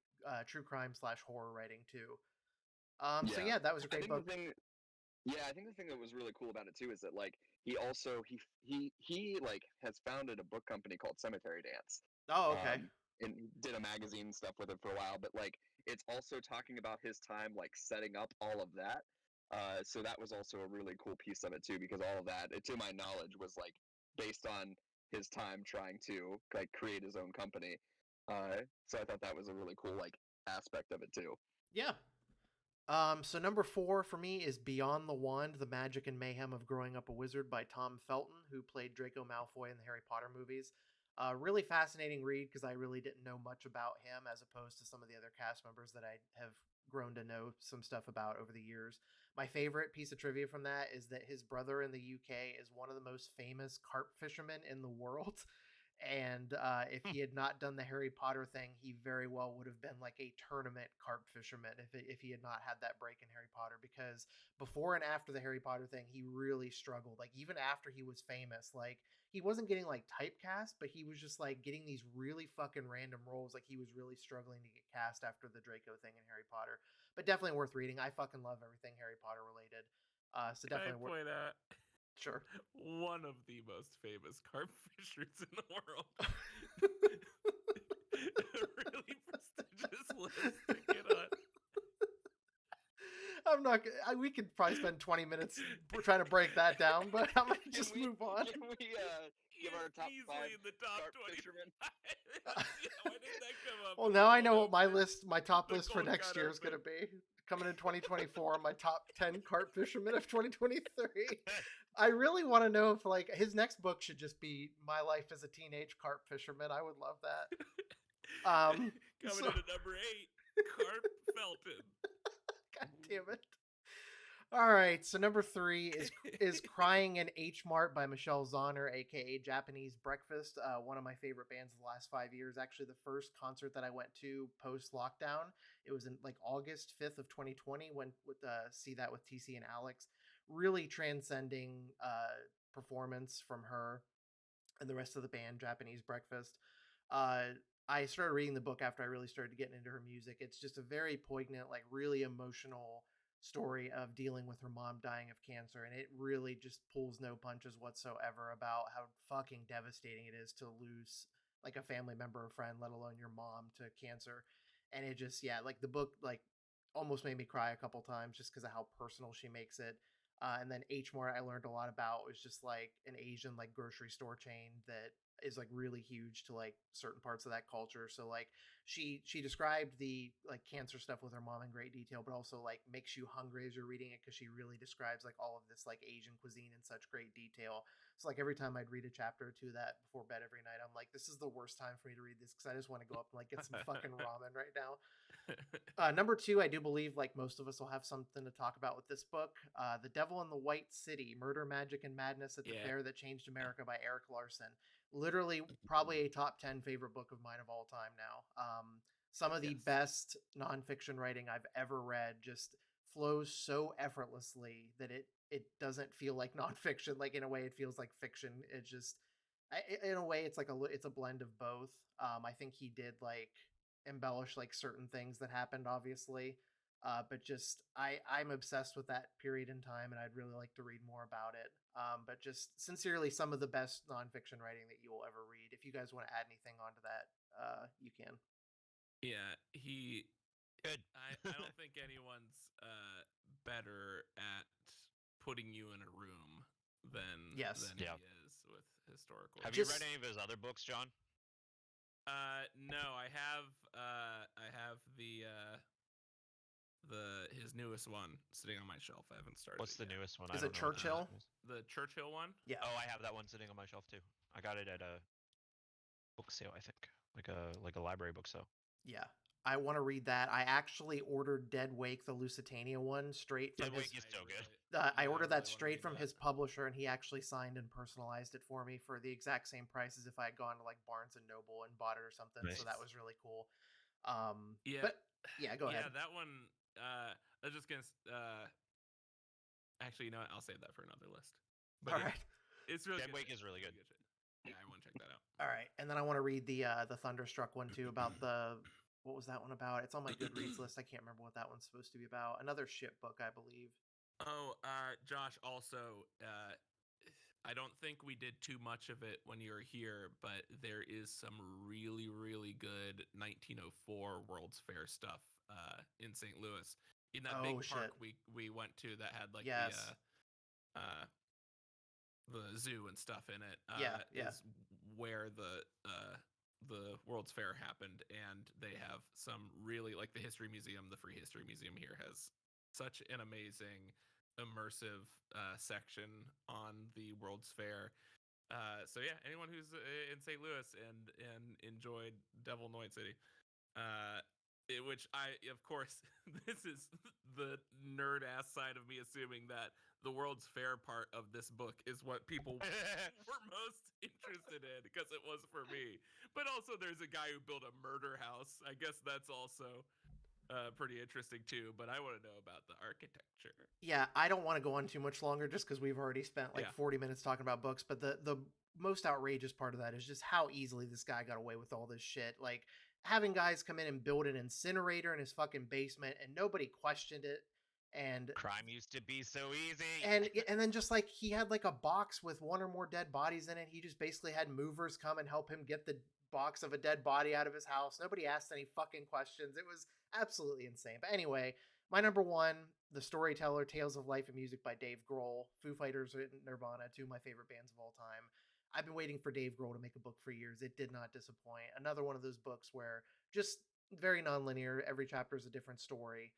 true crime / horror writing too. So Yeah. yeah, that was a I great think book. I think the thing that was really cool about it too is that like he also he like has founded a book company called Cemetery Dance. Oh, okay. And did a magazine and stuff with it for a while, but like it's also talking about his time like setting up all of that. So that was also a really cool piece of it too, because all of that, to my knowledge, was like based on his time trying to like create his own company. So I thought that was a really cool like aspect of it too. Yeah. So number 4 for me is Beyond the Wand: The Magic and Mayhem of Growing Up a Wizard by Tom Felton, who played Draco Malfoy in the Harry Potter movies. Really fascinating read, because I really didn't know much about him as opposed to some of the other cast members that I have grown to know some stuff about over the years. My favorite piece of trivia from that is that his brother in the UK is one of the most famous carp fishermen in the world. And if he had not done the Harry Potter thing, he very well would have been like a tournament carp fisherman if he had not had that break in Harry Potter. Because before and after the Harry Potter thing, he really struggled. Like even after he was famous, like he wasn't getting like typecast, but he was just like getting these really fucking random roles. Like he was really struggling to get cast after the Draco thing in Harry Potter. But definitely worth reading. I fucking love everything Harry Potter related. So Can definitely I point out Sure. one of the most famous carp fishers in the world. A really prestigious list to get on. I'm not. We could probably spend 20 minutes trying to break that down, but I'm gonna just move on. Can we give our top Easily 5 in the top carp 20 fishermen? Yeah, why did that come up? Well, now I know what my list. my top the list for cold next cut year is open. gonna be. Coming in 2024, my top 10 carp fishermen of 2023. I really want to know if like his next book should just be My Life as a Teenage Carp Fisherman. I would love that. Coming so- in at number 8, Carp Felton. God damn it. All right, so number 3 is Crying in H Mart by Michelle Zauner, aka Japanese Breakfast. One of my favorite bands of the last 5 years. Actually, the first concert that I went to post lockdown, it was in like August 5th of 2020. Went with see that with TC and Alex. Really transcending performance from her and the rest of the band, Japanese Breakfast. I started reading the book after I really started getting into her music. It's just a very poignant, like really emotional story of dealing with her mom dying of cancer, and it really just pulls no punches whatsoever about how fucking devastating it is to lose like a family member or friend, let alone your mom, to cancer. And it just, yeah, like the book like almost made me cry a couple times just because of how personal she makes it. And then H Mart I learned a lot about was just like an Asian like grocery store chain that is like really huge to like certain parts of that culture. So like she described the like cancer stuff with her mom in great detail, but also like makes you hungry as you're reading it because she really describes like all of this like Asian cuisine in such great detail. So like every time I'd read a chapter or two of that before bed every night, I'm like, this is the worst time for me to read this because I just want to go up and like get some fucking ramen right now. Number 2, I do believe like most of us will have something to talk about with this book. The Devil in the White City, Murder, Magic, and Madness at the Fair That Changed America by Eric Larson. Literally probably a top 10 favorite book of mine of all time now. Some of the best nonfiction writing I've ever read just flows so effortlessly that it doesn't feel like nonfiction. Like in a way it feels like fiction. It just in a way it's like it's a blend of both. I think he did like embellish like certain things that happened obviously, but just I'm obsessed with that period in time and I'd really like to read more about it. But just sincerely some of the best nonfiction writing that you will ever read. If you guys want to add anything onto that, you can. Yeah, he Good. I don't think anyone's better at putting you in a room than he is with historical. Have you read any of his other books, John? No, I have the his newest one sitting on my shelf. I haven't started. What's the newest one? Is it Churchill? The Churchill one? Yeah. Oh, I have that one sitting on my shelf too. I got it at a book sale, I think, like a library book sale. Yeah, I want to read that. I actually ordered Dead Wake, the Lusitania one, straight from Dead Wake is so good. I ordered that straight from his publisher, and he actually signed and personalized it for me for the exact same price as if I had gone to like Barnes and Noble and bought it or something. Nice. So that was really cool. But yeah, go ahead. Yeah, that one. I was just gonna. Actually, you know what? I'll save that for another list. But all right, it's really Dead Wake is really good. Yeah, I want to check that out. All right, and then I want to read the Thunderstruck one too about the what was that one about? It's on my Goodreads list. I can't remember what that one's supposed to be about. Another ship book, I believe. Oh, Josh. Also, I don't think we did too much of it when you were here, but there is some really, really good 1904 World's Fair stuff in St. Louis. In that big park we went to that had like the zoo and stuff in it. Is where the World's Fair happened, and they have some really like the History Museum. The Free History Museum here has such an amazing immersive section on the World's Fair. So yeah, anyone who's in St. Louis and enjoyed Devil in the White City, it which of course, this is the nerd ass side of me assuming that the World's Fair part of this book is what people were most interested in, because it was for me. But also, there's a guy who built a murder house. I guess that's also pretty interesting too. But I want to know about the architecture. Yeah, I don't want to go on too much longer just because we've already spent like 40 minutes talking about books. But the most outrageous part of that is just how easily this guy got away with all this shit. Like having guys come in and build an incinerator in his fucking basement and nobody questioned it. And crime used to be so easy. And then just like he had like a box with one or more dead bodies in it. He just basically had movers come and help him get the box of a dead body out of his house. Nobody asked any fucking questions. It was absolutely insane. But anyway, my number one, The Storyteller, Tales of Life and Music by Dave Grohl. Foo Fighters and Nirvana, two of my favorite bands of all time. I've been waiting for Dave Grohl to make a book for years. It did not disappoint. Another one of those books where just very nonlinear. Every chapter is a different story.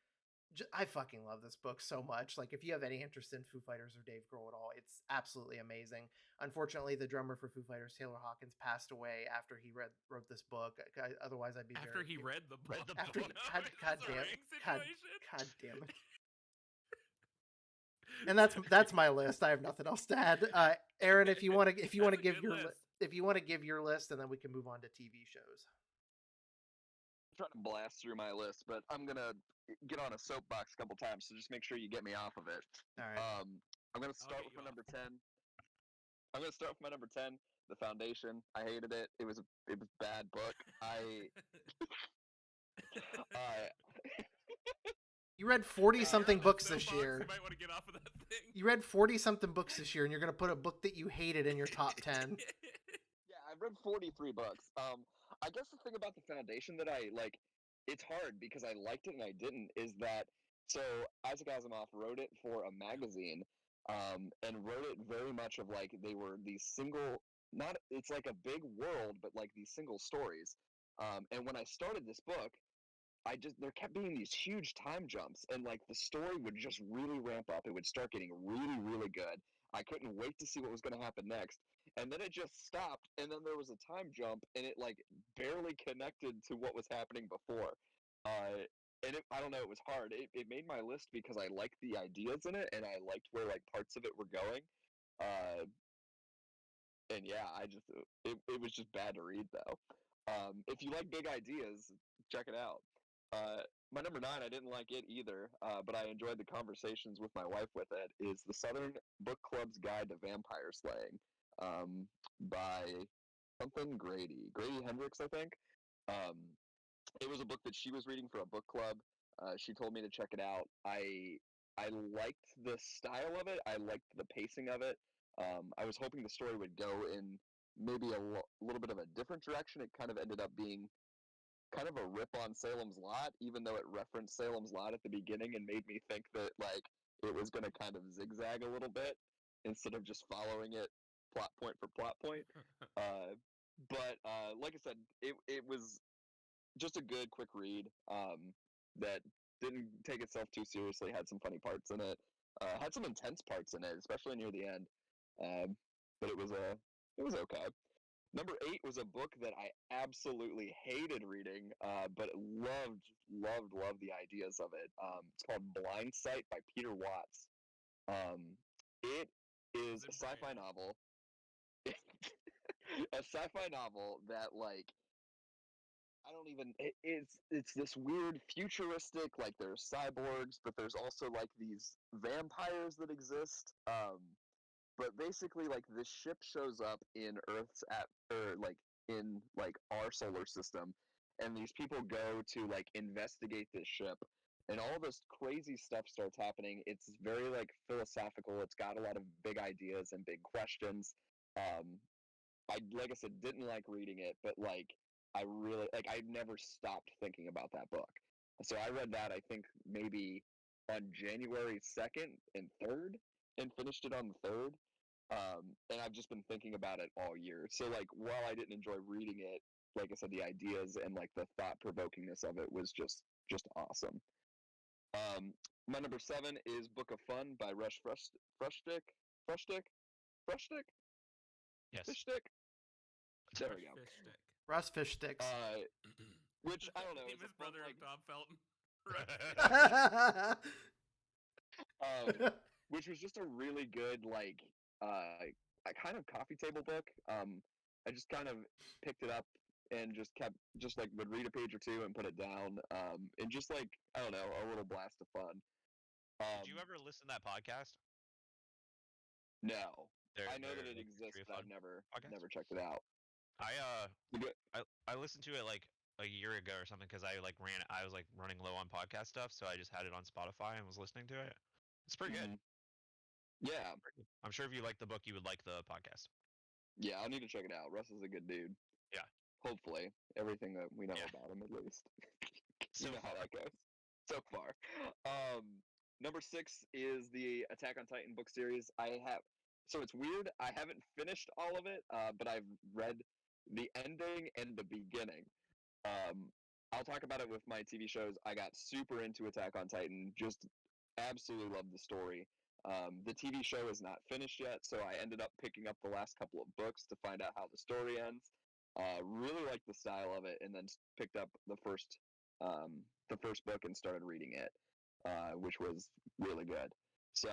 I fucking love this book so much. Like, if you have any interest in Foo Fighters or Dave Grohl at all, it's absolutely amazing. Unfortunately, the drummer for Foo Fighters, Taylor Hawkins, passed away after he wrote this book. Otherwise, I'd be after very, he read the book. After God damn it. And that's my list. I have nothing else to add. Aaron, if you want to give your list, and then we can move on to TV shows. I'm trying to blast through my list, but I'm gonna get on a soapbox a couple times, so just make sure you get me off of it. All right. I'm gonna start with my number 10. I'm gonna start with my number 10, The Foundation. I hated it. It was a bad book. You read 40-something books this year. You might want to get off of that thing. You read 40-something books this year, and you're going to put a book that you hated in your top 10. Yeah, I've read 43 books. I guess the thing about The Foundation that I, like, it's hard because I liked it and I didn't, is that, so Isaac Asimov wrote it for a magazine, and wrote it very much of, like, they were these single, it's like a big world, but, like, these single stories. And when I started this book, there kept being these huge time jumps, and like the story would just really ramp up. It would start getting really, really good. I couldn't wait to see what was going to happen next. And then it just stopped, and then there was a time jump, and it like barely connected to what was happening before. And I don't know, it was hard. It made my list because I liked the ideas in it, and I liked where like parts of it were going. And yeah, it was just bad to read though. If you like big ideas, check it out. My number 9, I didn't like it either, but I enjoyed the conversations with my wife with it, is The Southern Book Club's Guide to Vampire Slaying, by something Grady Hendrix, I think. It was a book that she was reading for a book club. She told me to check it out. I liked the style of it. I liked the pacing of it. I was hoping the story would go in maybe a little bit of a different direction. It kind of ended up being kind of a rip on Salem's Lot, even though it referenced Salem's Lot at the beginning and made me think that like it was going to kind of zigzag a little bit instead of just following it plot point for plot point. But like I said, it was just a good quick read that didn't take itself too seriously, had some funny parts in it, had some intense parts in it, especially near the end. But it was okay. Number 8 was a book that I absolutely hated reading, but loved the ideas of it. It's called Blind Sight by Peter Watts. It is a sci-fi novel. A sci-fi novel that, like, it's this weird futuristic, like, there's cyborgs, but there's also, like, these vampires that exist. But basically, like, this ship shows up in in like our solar system, and these people go to like investigate this ship, and all this crazy stuff starts happening. It's very like philosophical. It's got a lot of big ideas and big questions. Like I said, didn't like reading it, but like I really like I never stopped thinking about that book. So I read that, I think, maybe on January 2nd and 3rd, and finished it on the 3rd. And I've just been thinking about it all year. So like while I didn't enjoy reading it, like I said, the ideas and like the thought provokingness of it was just awesome. My number 7 is Book of Fun by Russ Frushtick. Frushtick? Yes. Fishstick? There we go. Russ Fishsticks. which I don't know. Name Is a his fun, brother like, of Tom Felton. which was just a really good like a kind of coffee table book. I just kind of picked it up and just kept just like would read a page or two and put it down. And just like I don't know, a little blast of fun. Did you ever listen to that podcast? No, Their, I know that their, it like, exists, History of but I've Fun podcast? never checked it out. I listened to it like a year ago or something because I was like running low on podcast stuff, so I just had it on Spotify and was listening to it. It's pretty good. Yeah, I'm sure if you like the book, you would like the podcast. yeah, I'll need to check it out. Russ is a good dude. Yeah. Hopefully, everything that we know Yeah. about him, at least. So you know far. how that goes. So far. Number 6 is the Attack on Titan book series. So it's weird. I haven't finished all of it, but I've read the ending and the beginning. I'll talk about it with my TV shows. I got super into Attack on Titan. Just absolutely loved the story. The TV show is not finished yet, so I ended up picking up the last couple of books to find out how the story ends. Really liked the style of it, and then picked up the first book and started reading it, which was really good. So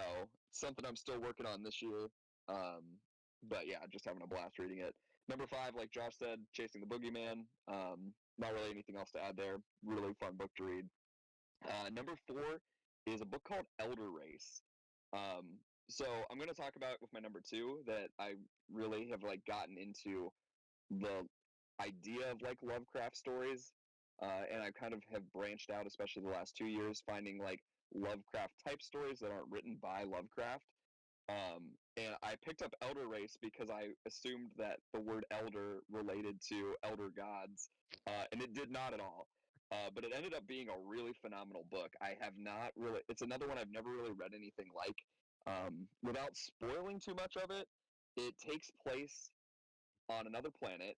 something I'm still working on this year. But yeah, just having a blast reading it. Number 5, like Josh said, Chasing the Boogeyman. Not really anything else to add there. Really fun book to read. Number 4 is a book called Elder Race. So I'm going to talk about with my number 2 that I really have like gotten into the idea of like Lovecraft stories, and I kind of have branched out, especially the last 2 years, finding like Lovecraft type stories that aren't written by Lovecraft. And I picked up Elder Race because I assumed that the word elder related to elder gods, and it did not at all. But it ended up being a really phenomenal book. I have not really, it's another one I've never really read anything like. Without spoiling too much of it, it takes place on another planet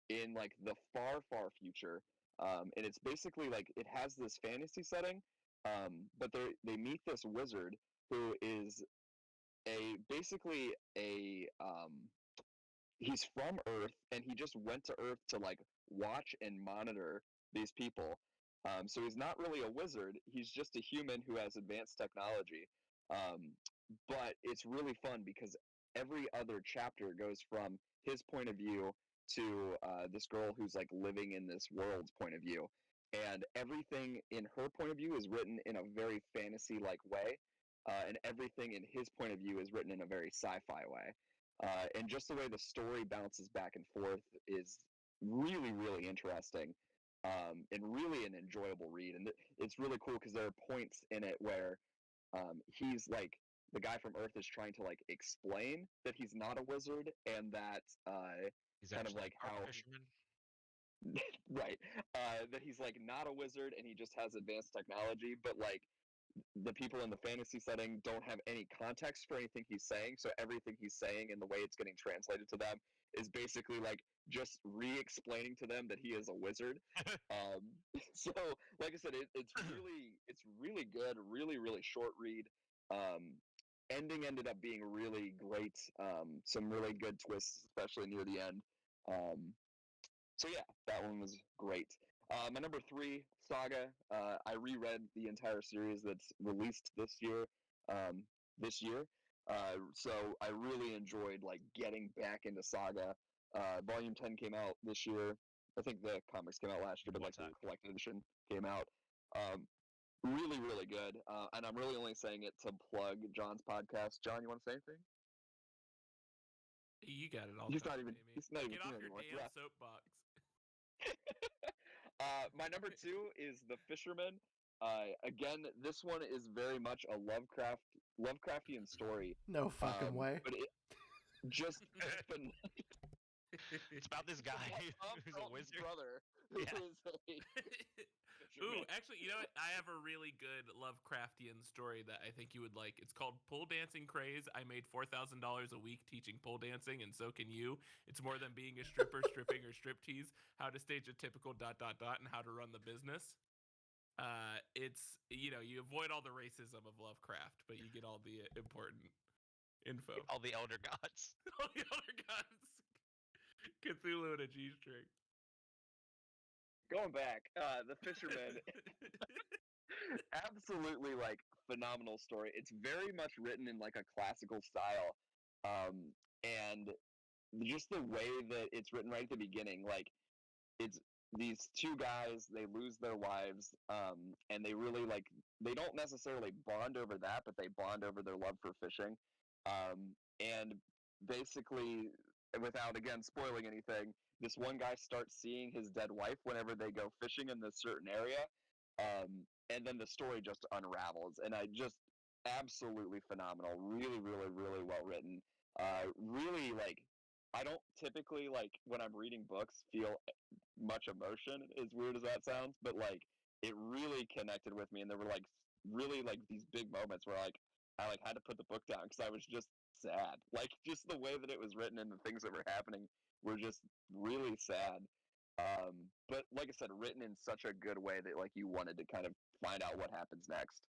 in like the far, far future. And it's basically like it has this fantasy setting, but they meet this wizard who is basically a he's from Earth, and he just went to Earth to like watch and monitor these people. So he's not really a wizard. He's just a human who has advanced technology. Um, but it's really fun because every other chapter goes from his point of view to this girl who's like living in this world's point of view. And everything in her point of view is written in a very fantasy-like way, and everything in his point of view is written in a very sci-fi way. And just the way the story bounces back and forth is really, really interesting, and really an enjoyable read. And it's really cool because there are points in it where he's like, the guy from Earth is trying to like explain that he's not a wizard, and that He's kind of actually like a how fisherman. right, that he's like not a wizard and he just has advanced technology, but like the people in the fantasy setting don't have any context for anything he's saying, so everything he's saying and the way it's getting translated to them is basically like just re-explaining to them that he is a wizard. So like I said, it's really good, really short read. Ending ended up being really great. Some really good twists, especially near the end. So yeah, that one was great. My number 3, Saga. I reread the entire series that's released this year. This year, so I really enjoyed like getting back into Saga. Volume 10 came out this year. I think the comics came out last year, but like What's the that? collected edition came out. Really good. And I'm really only saying it to plug John's podcast. John, you want to say anything? You got it all. He's done, not even. Amy. He's not even Get here off your anymore. damn Yeah. soapbox. My number 2 is The Fisherman. Again, this one is very much a Lovecraftian story. No fucking way. But it just It's about this guy who's a wizard. brother who Yeah. is a Ooh, fisherman. actually, you know what? I have a really good Lovecraftian story that I think you would like. It's called Pole Dancing Craze. I made $4,000 a week teaching pole dancing, and so can you. It's more than being a stripper, stripping, or striptease. How to stage a typical ... and how to run the business. It's, you avoid all the racism of Lovecraft, but you get all the important info. All the elder gods. All the other gods. Cthulhu and a G-string. going back, The Fisherman, absolutely like phenomenal story. It's very much written in like a classical style, and just the way that it's written right at the beginning, like it's these two guys, they lose their wives, and they really like they don't necessarily bond over that, but they bond over their love for fishing, and basically, without again spoiling anything, this one guy starts seeing his dead wife whenever they go fishing in this certain area, and then the story just unravels, and I just absolutely phenomenal, really, really, really well written, really like. I don't typically like when I'm reading books feel much emotion, as weird as that sounds, but like it really connected with me, and there were like really like these big moments where like I like had to put the book down because I was just sad. Like just the way that it was written and the things that were happening were just really sad. But like I said, written in such a good way that like you wanted to kind of find out what happens next.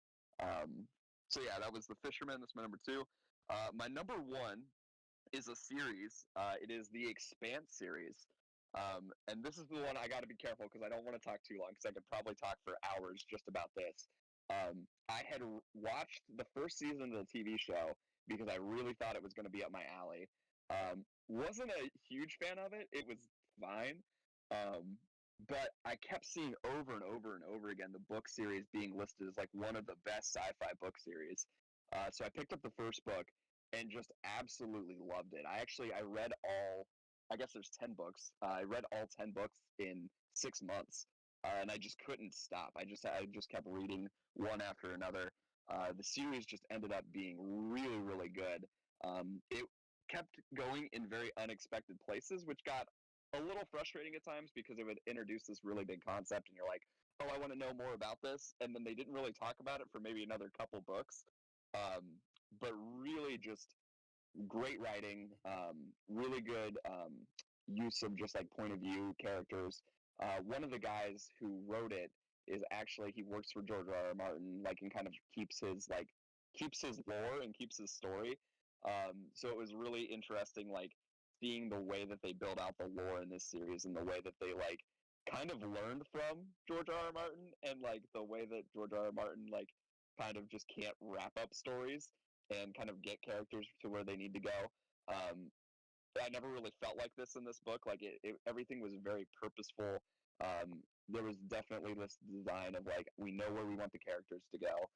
So yeah, that was The Fisherman. That's my number two. My number one is a series. It is the Expanse series. And this is the one I got to be careful because I don't want to talk too long because I could probably talk for hours just about this. I had watched the first season of the TV show because I really thought it was going to be up my alley. Wasn't a huge fan of it. It was fine. But I kept seeing over and over and over again the book series being listed as like one of the best sci-fi book series. So I picked up the first book and just absolutely loved it. I read all. I guess there's 10 books. I read all 10 books in 6 months, and I just couldn't stop. I just kept reading one after another. The series just ended up being really really good. It kept going in very unexpected places, which got a little frustrating at times because it would introduce this really big concept, and you're like, oh, I want to know more about this, and then they didn't really talk about it for maybe another couple books. But really just great writing, really good use of just like point of view characters. One of the guys who wrote it is actually he works for George R. R. Martin, like and kind of keeps his lore and keeps his story. So it was really interesting, like seeing the way that they build out the lore in this series and the way that they like kind of learned from George R. R. Martin and like the way that George R. R. Martin like kind of just can't wrap up stories and kind of get characters to where they need to go. Um, I never really felt like this in this book. Like everything was very purposeful. There was definitely this design of like we know where we want the characters to go.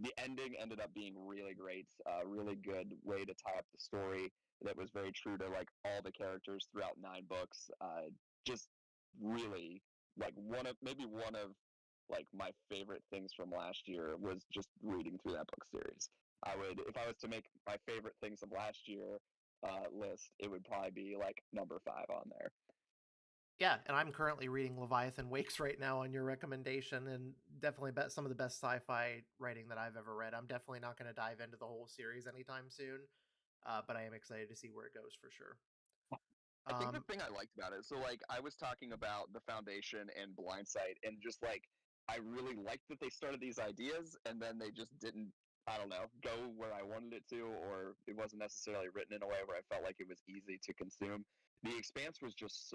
The ending ended up being really great. Really good way to tie up the story that was very true to like all the characters throughout 9 books. Just really like one of like my favorite things from last year was just reading through that book series. I would, if I was to make my favorite things of last year list, it would probably be like number 5 on there. Yeah, and I'm currently reading Leviathan Wakes right now on your recommendation, and definitely some of the best sci-fi writing that I've ever read. I'm definitely not going to dive into the whole series anytime soon, but I am excited to see where it goes for sure. I think the thing I liked about it, so like I was talking about The Foundation and Blindsight, and just like I really liked that they started these ideas and then they just didn't, I don't know, go where I wanted it to, or it wasn't necessarily written in a way where I felt like it was easy to consume. The Expanse was just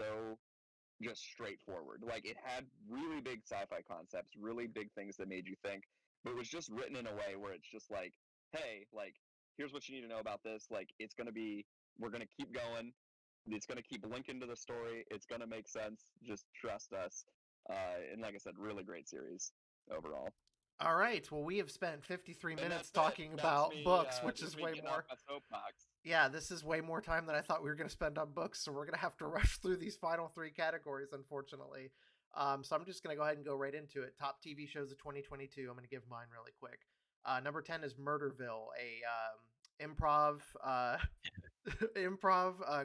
straightforward. Like it had really big sci-fi concepts, really big things that made you think, but it was just written in a way where it's just like, hey, like here's what you need to know about this. Like we're gonna keep going. It's gonna keep linking to the story. It's gonna make sense. Just trust us. And like I said, really great series overall. All right, well, we have spent 53 minutes talking about books, which is way more. Yeah, this is way more time than I thought we were going to spend on books, so we're going to have to rush through these final 3 categories, unfortunately. So I'm just going to go ahead and go right into it. Top TV shows of 2022. I'm going to give mine really quick. Number 10 is Murderville, a improv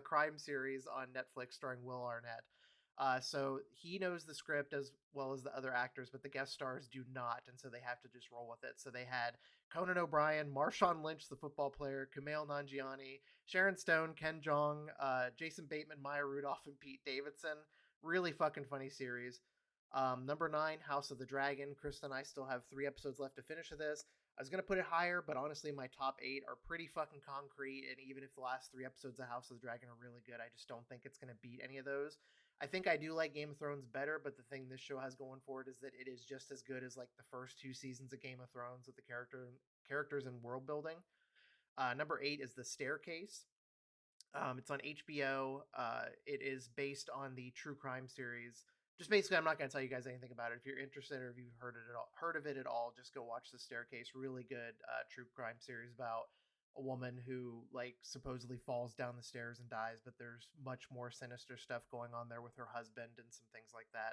crime series on Netflix starring Will Arnett. So he knows the script as well as the other actors, but the guest stars do not, and so they have to just roll with it. So they had Conan O'Brien, Marshawn Lynch, the football player, Kumail Nanjiani, Sharon Stone, Ken Jeong, Jason Bateman, Maya Rudolph, and Pete Davidson. Really fucking funny series. Number 9, House of the Dragon. Christa and I still have 3 episodes left to finish of this. I was going to put it higher, but honestly, my top 8 are pretty fucking concrete, and even if the last 3 episodes of House of the Dragon are really good, I just don't think it's going to beat any of those. I think I do like Game of Thrones better, but the thing this show has going for it is that it is just as good as like the first 2 seasons of Game of Thrones with the characters and world building. Number 8 is The Staircase. It's on HBO. It is based on the true crime series. Just basically, I'm not going to tell you guys anything about it. If you're interested or if you've heard of it at all, just go watch The Staircase. Really good true crime series about a woman who like supposedly falls down the stairs and dies, but there's much more sinister stuff going on there with her husband and some things like that.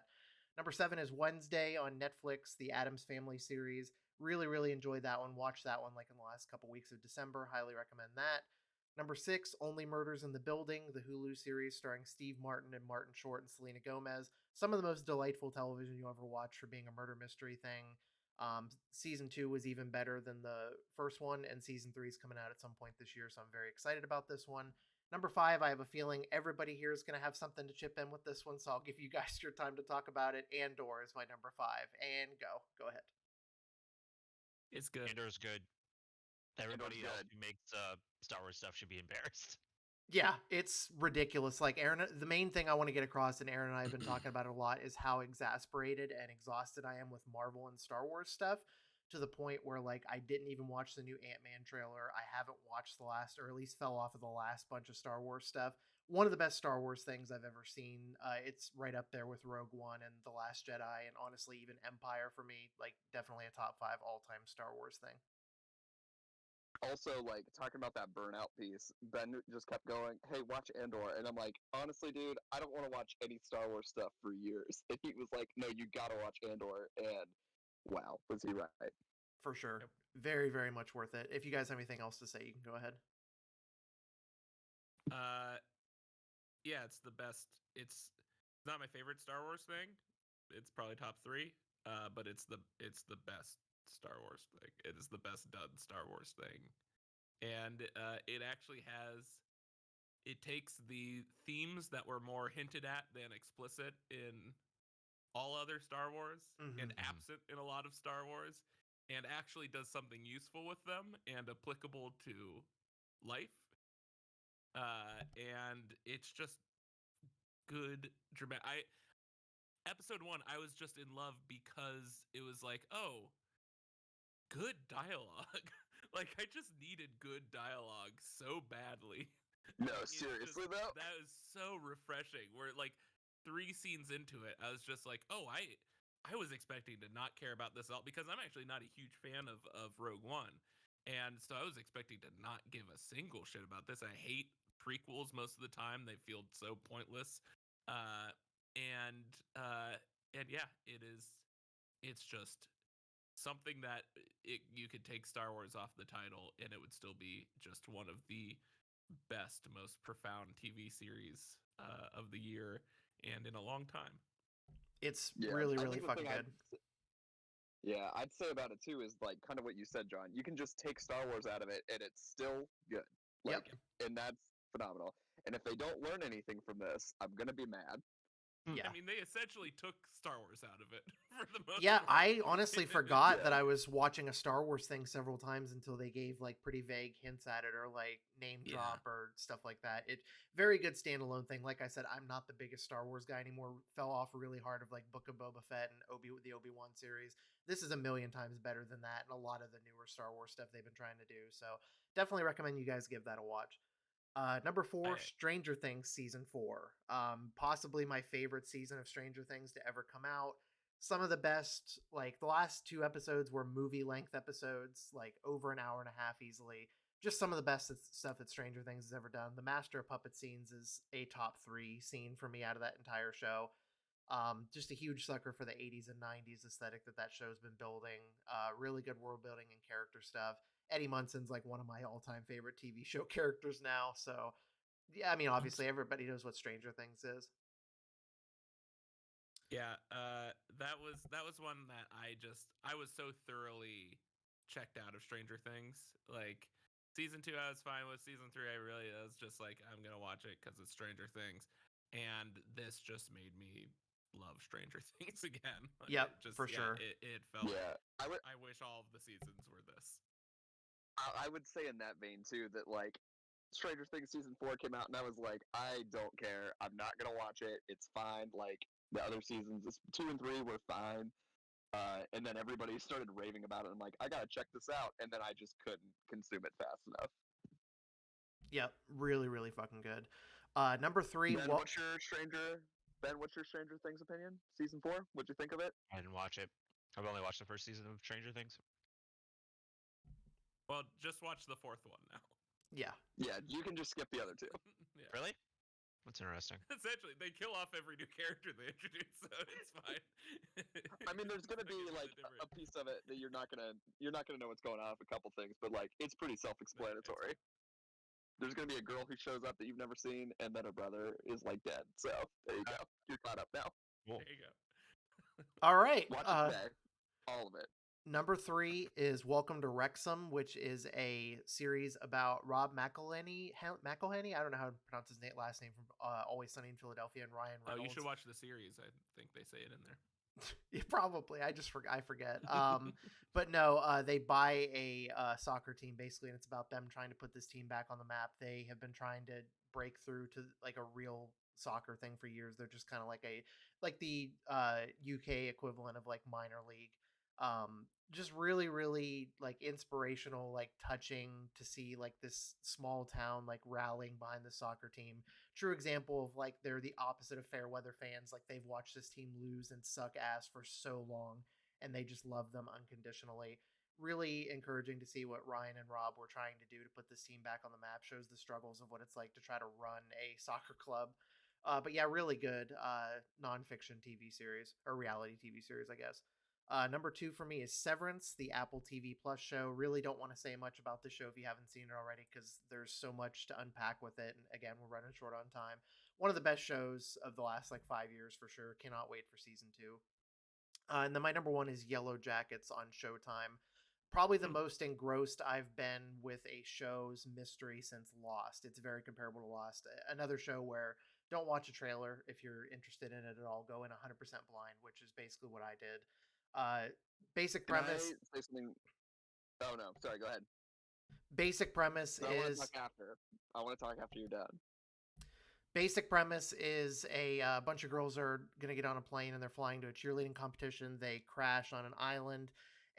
Number 7 is Wednesday on Netflix, the Addams Family series. Really, really enjoyed that one. Watched that one like in the last couple weeks of December. Highly recommend that. Number 6, Only Murders in the Building, the Hulu series starring Steve Martin and Martin Short and Selena Gomez. Some of the most delightful television you'll ever watch for being a murder mystery thing. Season 2 was even better than the first one, and season 3 is coming out at some point this year, so I'm very excited about this one. Number 5, I have a feeling everybody here is going to have something to chip in with this one, so I'll give you guys your time to talk about it. Andor is my number 5. And go ahead. It's good. Andor's good. Everybody Andor's else good. who makes Star Wars stuff should be embarrassed. Yeah, it's ridiculous. Like Aaron, the main thing I want to get across, and Aaron and I have been talking about it a lot, is how exasperated and exhausted I am with Marvel and Star Wars stuff, to the point where like I didn't even watch the new Ant-Man trailer. I haven't watched the last, or at least fell off of the last bunch of Star Wars stuff. One of the best Star Wars things I've ever seen. It's right up there with Rogue One and The Last Jedi, and honestly, even Empire for me, like definitely a top 5 all-time Star Wars thing. Also, like, talking about that burnout piece, Ben just kept going, hey, watch Andor. And I'm like, honestly, dude, I don't want to watch any Star Wars stuff for years. And he was like, no, you gotta watch Andor. And wow, was he right? For sure. Yep. Very, very much worth it. If you guys have anything else to say, you can go ahead. Yeah, it's the best. It's not my favorite Star Wars thing. It's probably top 3. But it's the best Star Wars thing. It is the best done Star Wars thing. And it actually it takes the themes that were more hinted at than explicit in all other Star Wars and absent in a lot of Star Wars, and actually does something useful with them and applicable to life. And it's just good dramatic. Episode 1, I was just in love because it was like, oh, good dialogue. Like, I just needed good dialogue so badly. No, It's seriously, just, though? that is so refreshing. Where like 3 scenes into it, I was just like, oh, I was expecting to not care about this at all, because I'm actually not a huge fan of Rogue One. And so I was expecting to not give a single shit about this. I hate prequels most of the time. They feel so pointless. Uh and yeah, it's just something that you could take Star Wars off the title and it would still be just one of the best, most profound TV series of the year and in a long time. It's Yeah, really, I really think the fucking thing good. Yeah, I'd say about it too is like kind of what you said, John. You can just take Star Wars out of it and it's still good. Like, and that's phenomenal. And if they don't learn anything from this, I'm gonna be mad. Yeah. I mean, they essentially took Star Wars out of it for the most Yeah, part. I honestly forgot Yeah. that I was watching a Star Wars thing several times until they gave like pretty vague hints at it or like name Yeah. drop or stuff like that. It very good standalone thing. Like I said, I'm not the biggest Star Wars guy anymore. Fell off really hard of like Book of Boba Fett and the Obi-Wan series. This is a million times better than that and a lot of the newer Star Wars stuff they've been trying to do. So definitely recommend you guys give that a watch. Number 4, Stranger Things season 4. Possibly my favorite season of Stranger Things to ever come out. Some of the best, like the last 2 episodes were movie length episodes, like over an hour and a half easily. Just some of the best stuff that Stranger Things has ever done. The Master of Puppet scenes is a top 3 scene for me out of that entire show. Just a huge sucker for the 80s and 90s aesthetic that show's been building. Really good world building and character stuff. Eddie Munson's like one of my all-time favorite TV show characters now. So, yeah, I mean, obviously everybody knows what Stranger Things is. Yeah, that was one that I was so thoroughly checked out of Stranger Things. Like season 2, I was fine with. Season 3, I was just like, I'm gonna watch it because it's Stranger Things, and this just made me love Stranger Things again. Yep, for sure. It felt. Yeah, I wish all of the seasons were this. I would say in that vein too that like Stranger Things season 4 came out, and I was like, I don't care. I'm not gonna watch it. It's fine. Like the other seasons, 2 and 3 were fine. And then everybody started raving about it. I'm like, I gotta check this out, and then I just couldn't consume it fast enough. Yep, really, really fucking good. Number 3. Ben, what's your Stranger Things opinion? Season 4, what'd you think of it? I didn't watch it. I've only watched the first season of Stranger Things. Well, just watch the 4th one now. Yeah. Yeah, you can just skip the other 2. Yeah. Really? That's interesting. Essentially, they kill off every new character they introduce, so it's fine. I mean, there's gonna be like a piece of it that you're not gonna know what's going on with a couple things, but like it's pretty self-explanatory. There's gonna be a girl who shows up that you've never seen, and then her brother is like dead. So there you go. You're caught up now. Cool. There you go. All right. Watch it today. All of it. Number 3 is Welcome to Wrexham, which is a series about Rob McElhenney. I don't know how to pronounce his last name, from Always Sunny in Philadelphia, and Ryan Reynolds. Oh, you should watch the series. I think they say it in there. Yeah, probably. I forget. But no, they buy a soccer team basically, and it's about them trying to put this team back on the map. They have been trying to break through to like a real soccer thing for years. They're just kind of like the UK equivalent of like minor league. Just really, really like inspirational, like touching to see like this small town like rallying behind the soccer team. True example of like they're the opposite of fair weather fans. Like they've watched this team lose and suck ass for so long, and they just love them unconditionally. Really encouraging to see what Ryan and Rob were trying to do to put this team back on the map. Shows the struggles of what it's like to try to run a soccer club. But yeah, really good nonfiction TV series, or reality TV series, I guess. Number 2 for me is Severance, the Apple TV Plus show. Really don't want to say much about the show if you haven't seen it already, because there's so much to unpack with it. And again, we're running short on time. One of the best shows of the last like 5 years for sure. Cannot wait for season 2. And then my number 1 is Yellow Jackets on Showtime. Probably the most engrossed I've been with a show's mystery since Lost. It's very comparable to Lost. Another show where don't watch a trailer if you're interested in it at all. Go in 100% blind, which is basically what I did. Basic premise. Can I say something? Oh no, sorry. Go ahead. Basic premise No, is. I want to talk after you're done. Basic premise is a bunch of girls are gonna get on a plane and they're flying to a cheerleading competition. They crash on an island,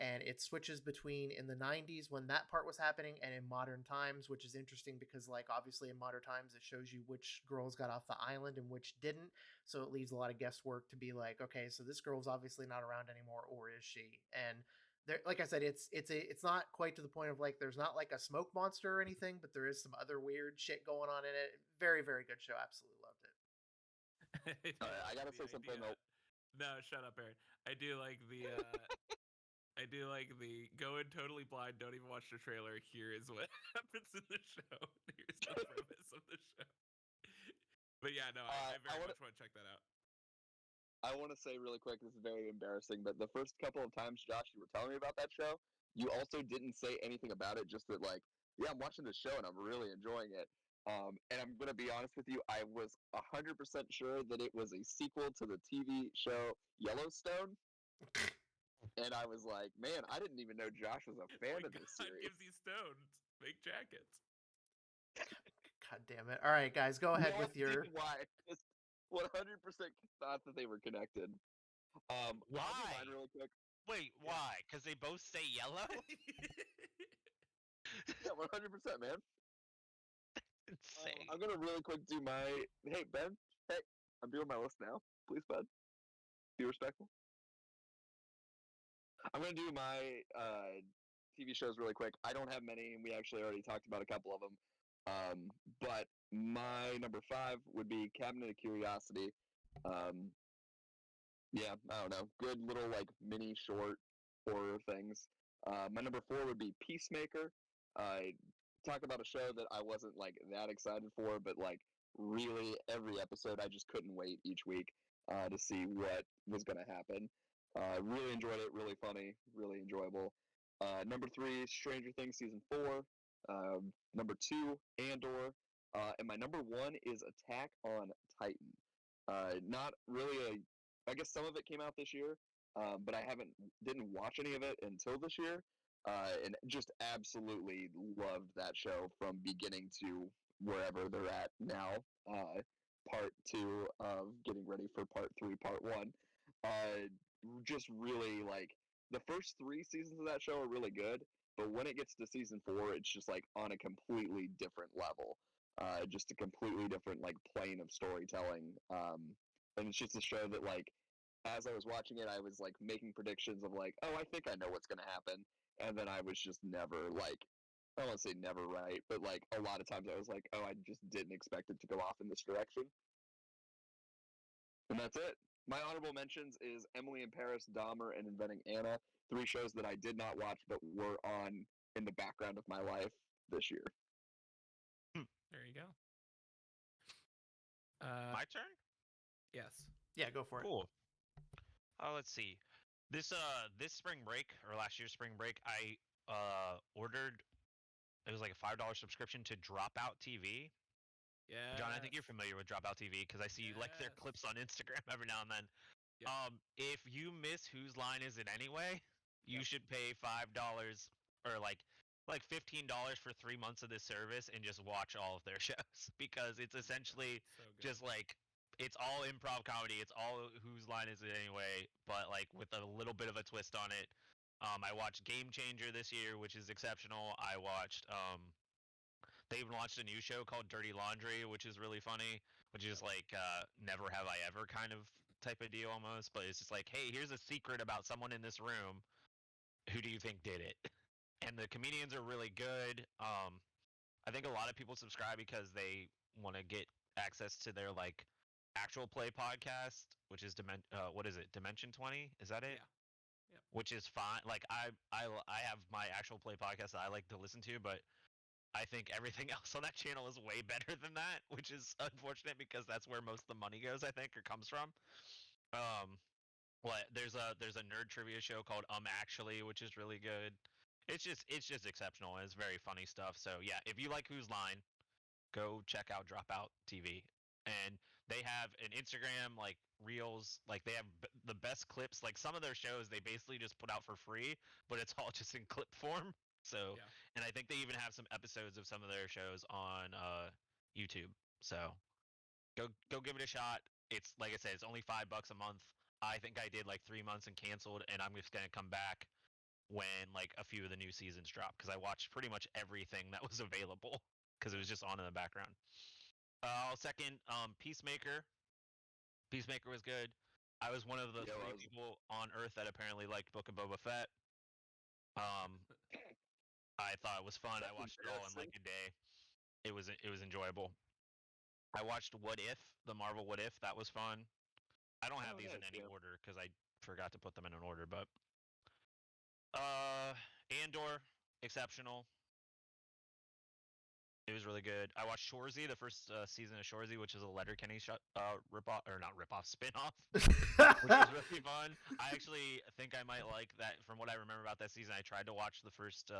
and it switches between in the 90s when that part was happening and in modern times, which is interesting because like obviously in modern times it shows you which girls got off the island and which didn't, so it leaves a lot of guesswork to be like, okay, so this girl's obviously not around anymore, or is she? And there, like I said, it's not quite to the point of like there's not like a smoke monster or anything, but there is some other weird shit going on in it. Very, very good show. Absolutely loved it. I gotta say something though. No, shut up, Aaron. I do like the go in totally blind, don't even watch the trailer. Here is what happens in the show. Here's the premise of the show. But yeah, no, I very much want to check that out. I want to say really quick, this is very embarrassing, but the first couple of times, Josh, you were telling me about that show, you also didn't say anything about it, just that like, yeah, I'm watching this show and I'm really enjoying it. And I'm going to be honest with you, I was 100% sure that it was a sequel to the TV show Yellowstone. And I was like, man, I didn't even know Josh was a fan of this series. God gives you stones. Make jackets. God damn it. All right, guys, go ahead with your... Why? 100% thought that they were connected. Why? Really quick. Wait, why? Because they both say yellow? Yeah, 100%, man. Insane. I'm gonna really quick do my. Hey, Ben. Hey, I'm doing my list now. Please, Ben. Be respectful. I'm gonna do my TV shows really quick. I don't have many, and we actually already talked about a couple of them. But my number 5 would be Cabinet of Curiosity. Yeah, I don't know. Good little like mini short horror things. My number 4 would be Peacemaker. Talk about a show that I wasn't like that excited for, but like really every episode I just couldn't wait each week to see what was going to happen. Really enjoyed it. Really funny. Really enjoyable. Number 3, Stranger Things season 4. Number 2, Andor. And my number 1 is Attack on Titan. Not really I guess some of it came out this year, but I didn't watch any of it until this year, and just absolutely loved that show from beginning to wherever they're at now. Part 2 of getting ready for part 3, part 1. Just really like the first 3 seasons of that show are really good, but when it gets to season 4, it's just like on a completely different level. Just a completely different like plane of storytelling. And it's just a show that like as I was watching it, I was like making predictions of like, oh, I think I know what's gonna happen, and then I was just never like, I don't want to say never right, but like a lot of times I was like, oh, I just didn't expect it to go off in this direction. And that's it. My honorable mentions is Emily in Paris, Dahmer, and Inventing Anna. 3 shows that I did not watch but were on in the background of my life this year. There you go. My turn? Yes. Yeah, go for it. Cool. Let's see. This spring break or last year's spring break, I ordered. It was like a $5 subscription to Dropout TV. Yeah. John, I think you're familiar with Dropout TV because I see you like their Yes. clips on Instagram every now and then. Yep. If you miss Whose Line Is It Anyway, you Yep. should pay $5 or like $15 for 3 months of this service and just watch all of their shows because it's essentially So good. just like it's all improv comedy. It's all Whose Line Is It Anyway, but like with a little bit of a twist on it. I watched Game Changer this year, which is exceptional. I watched they even launched a new show called Dirty Laundry, which is really funny, which is like Never Have I Ever kind of type of deal almost, but it's just like, hey, here's a secret about someone in this room. Who do you think did it? And the comedians are really good. I think a lot of people subscribe because they want to get access to their like actual play podcast, which is what is it? Dimension 20? Is that it? Yeah. Yep. Which is fine. Like I have my actual play podcast that I like to listen to, but I think everything else on that channel is way better than that, which is unfortunate because that's where most of the money goes, I think, or comes from. What there's a nerd trivia show called Actually, which is really good. It's just exceptional and it's very funny stuff. So yeah, if you like Whose Line, go check out Dropout TV. And they have an Instagram like reels, like they have the best clips. Like some of their shows they basically just put out for free, but it's all just in clip form. So, Yeah. and I think they even have some episodes of some of their shows on YouTube. So go give it a shot. It's like I said, it's only $5 a month. I think I did like 3 months and canceled, and I'm just gonna come back when like a few of the new seasons drop because I watched pretty much everything that was available because it was just on in the background. Second, Peacemaker. Peacemaker was good. I was one of the 3 people on Earth that apparently liked Book of Boba Fett. I thought it was fun. I watched it all in like a day. It was enjoyable. I watched What If, the Marvel What If. That was fun. I don't have these in any order because I forgot to put them in an order, but Andor, exceptional. It was really good. I watched Shoresy, the first season of Shoresy, which is a Letterkenny rip-off, or not rip-off, spin-off, which was really fun. I actually think I might like that. From what I remember about that season, I tried to watch the first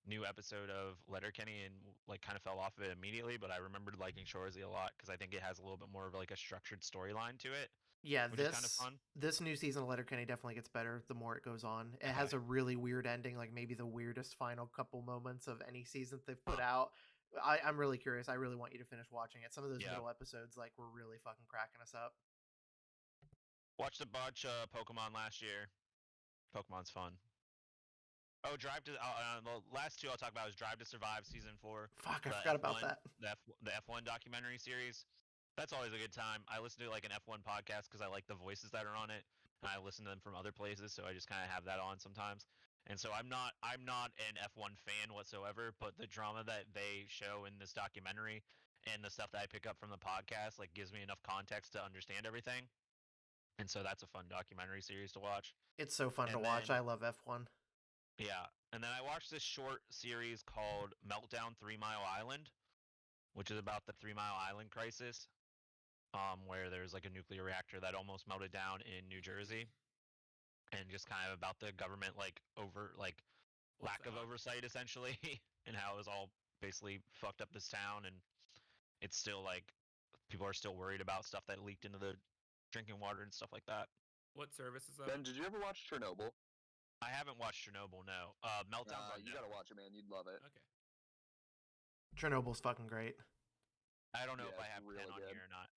new episode of Letterkenny and like kind of fell off of it immediately, but I remembered liking Shoresy a lot because I think it has a little bit more of like a structured storyline to it. Yeah, which is kind of fun. This new season of Letterkenny definitely gets better the more it goes on. It has a really weird ending, like maybe the weirdest final couple moments of any season they've put out. I'm really curious. I really want you to finish watching it. Some of those middle episodes like were really fucking cracking us up. Watched a bunch of Pokemon last year. Pokemon's fun. Oh, Drive to the last 2 I'll talk about is Drive to Survive season 4. Fuck, I forgot about that. The F1 documentary series. That's always a good time. I listen to like an F1 podcast because I like the voices that are on it, and I listen to them from other places, so I just kind of have that on sometimes. And so I'm not an F1 fan whatsoever, but the drama that they show in this documentary and the stuff that I pick up from the podcast like gives me enough context to understand everything. And so that's a fun documentary series to watch. It's so fun to watch. I love F1. Yeah, and then I watched this short series called Meltdown 3 Mile Island, which is about the 3 Mile Island crisis, where there's like a nuclear reactor that almost melted down in New Jersey, and just kind of about the government like lack of oversight essentially, and how it was all basically fucked up this town, and it's still like people are still worried about stuff that leaked into the drinking water and stuff like that. What service is that? Ben, did you ever watch Chernobyl? I haven't watched Chernobyl, no. Meltdown's on you gotta watch it, man. You'd love it. Okay. Chernobyl's fucking great. I don't know Yeah, if I it's have really 10 on good. here or not.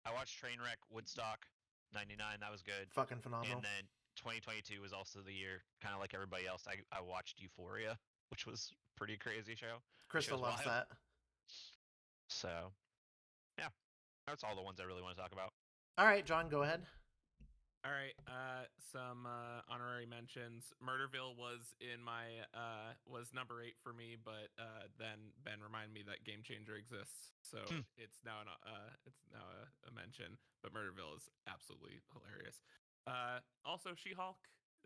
I watched Trainwreck, Woodstock, 99. That was good. Fucking phenomenal. And then 2022 was also the year, kind of like everybody else. I watched Euphoria, which was a pretty crazy show. The Christa show's loves wild. that. So, yeah, that's all the ones I really want to talk about. All right, John, go ahead. All right, some honorary mentions. Murderville was in my was number 8 for me, but then Ben reminded me that Game Changer exists, so it's now a mention. But Murderville is absolutely hilarious. Also, She-Hulk,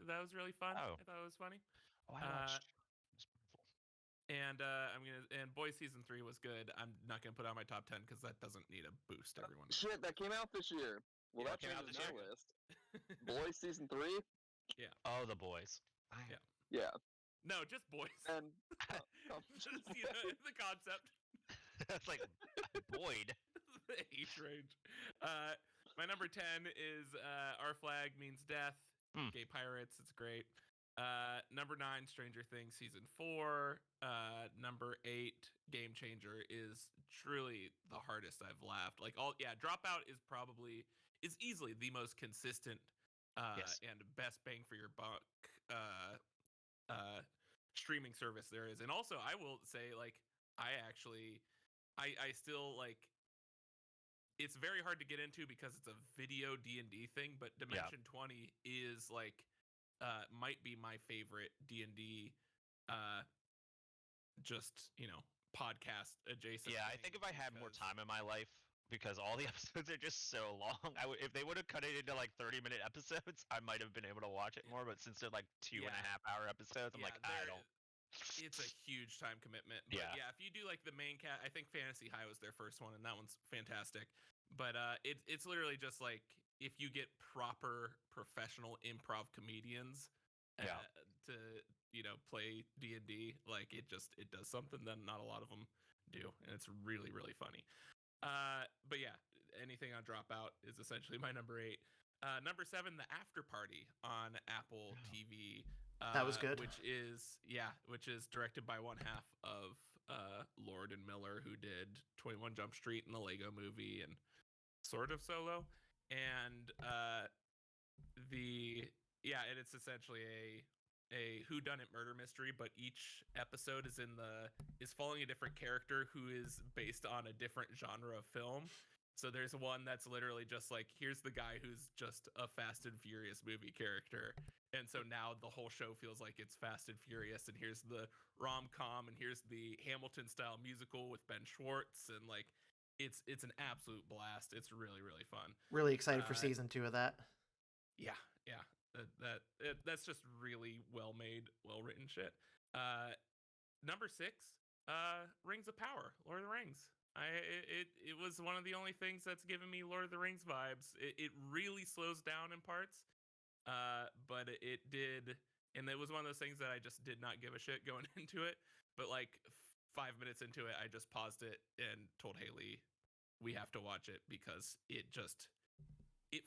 that was really fun. Oh. I thought it was funny. Oh, I watched. It was beautiful. And Boys season 3 was good. I'm not gonna put it on my top 10 because that doesn't need a boost. Everyone. Shit, that came out this year. Well, Yeah, that it came out changes this my year. list. Boys season 3. Oh, The Boys. Yeah. Yeah. No, just Boys. And Just, the concept. That's like Boyd. The age range. My number 10 is Our Flag Means Death. Gay Pirates. It's great. Number 9, Stranger Things season 4. Number 8, Game Changer is truly the hardest I've laughed. Like Dropout is easily the most consistent Yes. and best bang for your buck streaming service there is. And also, I will say, like, I still like. It's very hard to get into because it's a video D&D thing, but Dimension 20 is like might be my favorite D&D podcast adjacent. Yeah, I think if I had more time in my life, because all the episodes are just so long, if they would have cut it into like 30-minute episodes, I might have been able to watch it more. But since they're like 2.5-hour episodes, I'm like, I don't. It's a huge time commitment. But yeah, if you do like the main cat, I think Fantasy High was their first one, and that one's fantastic. But it's literally just like if you get proper professional improv comedians to play D&D, like it does something that not a lot of them do, and it's really, really funny. But yeah, anything on Dropout is essentially my number 8. Number 7, The After Party on Apple TV. That was good. Which is directed by one half of Lord and Miller, who did 21 Jump Street and the Lego Movie and sort of Solo. And it's essentially a whodunit murder mystery, but each episode is following a different character who is based on a different genre of film. So there's one that's literally just like, here's the guy who's just a Fast and Furious movie character. And so now the whole show feels like it's Fast and Furious, and here's the rom-com, and here's the Hamilton-style musical with Ben Schwartz, and like it's an absolute blast. It's really, really fun. Really excited for season 2 of that. Yeah. That's just really well-made, well-written shit. Number 6, Rings of Power, Lord of the Rings. It was one of the only things that's given me Lord of the Rings vibes. It really slows down in parts, but it did, and it was one of those things that I just did not give a shit going into it. But like 5 minutes into it, I just paused it and told Haley we have to watch it because it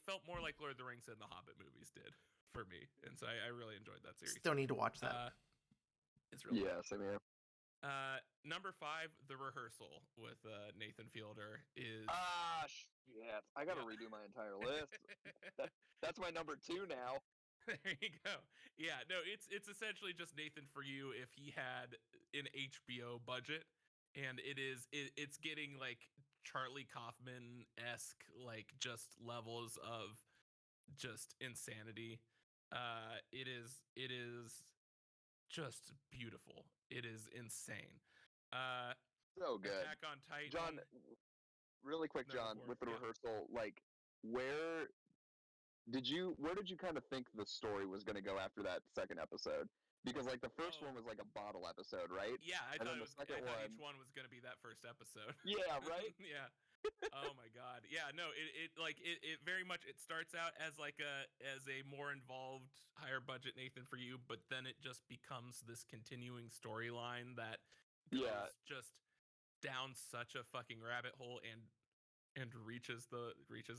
felt more like Lord of the Rings than the Hobbit movies did for me, and so I really enjoyed that series. Still need to watch that. It's really same here. Number 5, The Rehearsal with Nathan Fielder is. Shit! I gotta redo my entire list. That's my number 2 now. There you go. Yeah, no, it's essentially just Nathan for you if he had an HBO budget, and it's getting like Charlie Kaufman-esque, like just levels of just insanity. It is just beautiful. It is insane. So good. Attack on Titan. John, really quick, John, with the rehearsal, like where did you kind of think the story was going to go after that second episode? Because like the first one was like a bottle episode, right? Yeah, I thought each one was going to be that first episode. Yeah, right? Yeah. Oh my god. Yeah, no, it very much, it starts out as like as a more involved, higher budget Nathan for you, but then it just becomes this continuing storyline that goes just down such a fucking rabbit hole and reaches the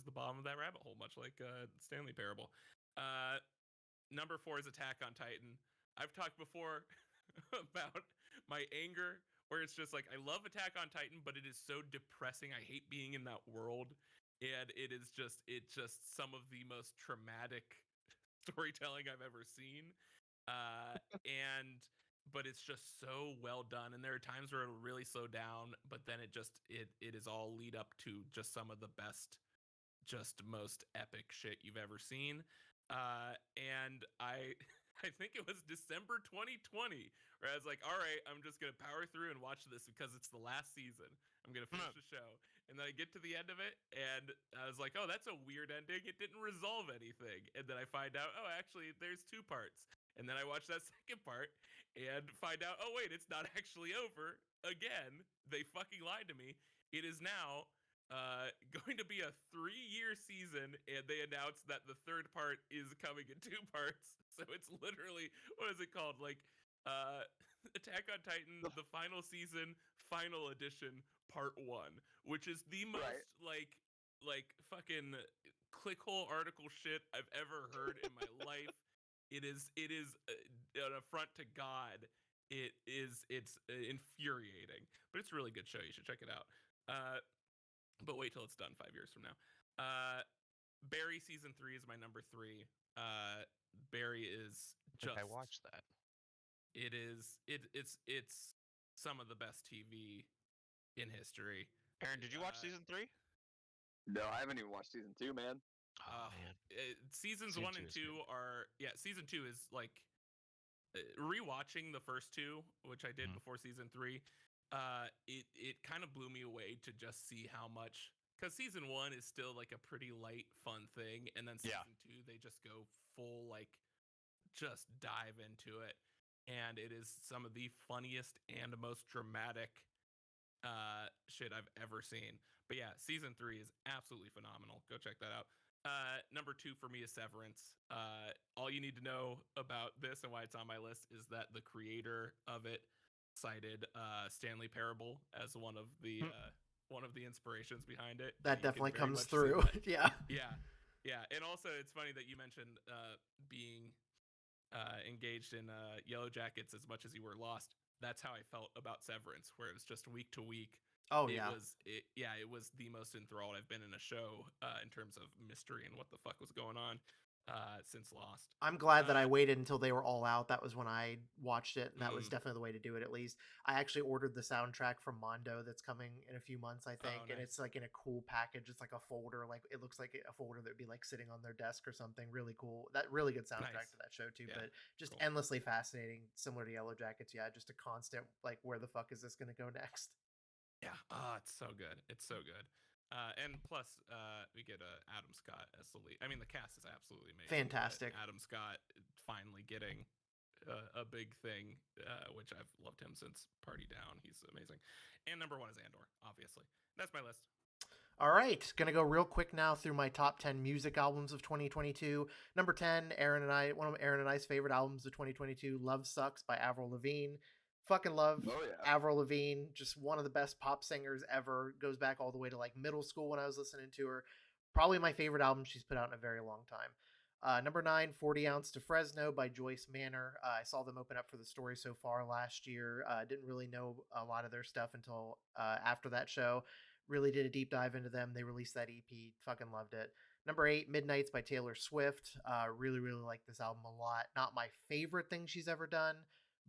bottom of that rabbit hole, much like Stanley Parable. Number 4 is Attack on Titan. I've talked before about my anger where it's just like I love Attack on Titan, but it is so depressing. I hate being in that world, and it's just some of the most traumatic storytelling I've ever seen. And but it's just so well done, and there are times where it'll really slow down, but then it is all lead up to just some of the best, just most epic shit you've ever seen. And I I think it was December 2020 where I was like, all right, I'm just gonna power through and watch this because it's the last season. I'm gonna finish the show. And then I get to the end of it and I was like, oh, that's a weird ending. It didn't resolve anything. And then I find out, oh, actually there's 2 parts. And then I watch that second part and find out, oh wait, it's not actually over. Again, they fucking lied to me. It is now going to be a 3-year season, and they announced that the 3rd part is coming in 2 parts. So it's literally, what is it called? Like Attack on Titan, the final season, final edition, part 1, which is the most like fucking clickhole article shit I've ever heard in my life. It is an affront to God. It's infuriating, but it's a really good show. You should check it out. But wait till it's done 5 years from now. Barry season 3 is my number 3. Barry is just. I watched that. It's some of the best TV in history. Aaron, did you watch season 3? No, I haven't even watched season 2, man. Oh man. Seasons Season 1 two and is 2 good. are season 2 is like rewatching the first 2, which I did before season 3. It kind of blew me away to just see how much, because season 1 is still like a pretty light, fun thing, and then season 2 they just go full, like, just dive into it, and it is some of the funniest and most dramatic shit I've ever seen. But yeah, season 3 is absolutely phenomenal. Go check that out. Number 2 for me is Severance. All you need to know about this and why it's on my list is that the creator of it cited Stanley Parable as one of the inspirations behind it. That definitely comes through. Yeah. And also, it's funny that you mentioned being engaged in Yellow Jackets as much as you were Lost. That's how I felt about Severance, where it was just week to week. Oh, it yeah. It was the most enthralled I've been in a show in terms of mystery and what the fuck was going on since Lost. I'm glad that I waited until they were all out. That was when I watched it, and that was definitely the way to do it, at least. I actually ordered the soundtrack from Mondo that's coming in a few months, I think, and it's like in a cool package. It's like a folder. Like, it looks like a folder that would be like sitting on their desk or something. Really cool. That really good soundtrack to that show too, but just endlessly fascinating, similar to Yellow Jackets. Yeah, just a constant, like, where the fuck is this going to go next? Yeah, it's so good. It's so good. And plus, we get Adam Scott as the lead. I mean, the cast is absolutely amazing. Fantastic. Adam Scott finally getting a big thing, which I've loved him since Party Down. He's amazing. And number 1 is Andor, obviously. That's my list. All right, gonna go real quick now through my top 10 music albums of 2022. Number 10, one of Aaron and I's favorite albums of 2022, Love Sucks by Avril Lavigne. Fucking love Avril Lavigne, just one of the best pop singers ever. Goes back all the way to like middle school when I was listening to her. Probably my favorite album she's put out in a very long time. Number 9, 40 Ounce to Fresno by Joyce Manor. I saw them open up for the Story So Far last year. Didn't really know a lot of their stuff until after that show. Really did a deep dive into them. They released that EP. Fucking loved it. Number 8, Midnights by Taylor Swift. Really, really like this album a lot. Not my favorite thing she's ever done,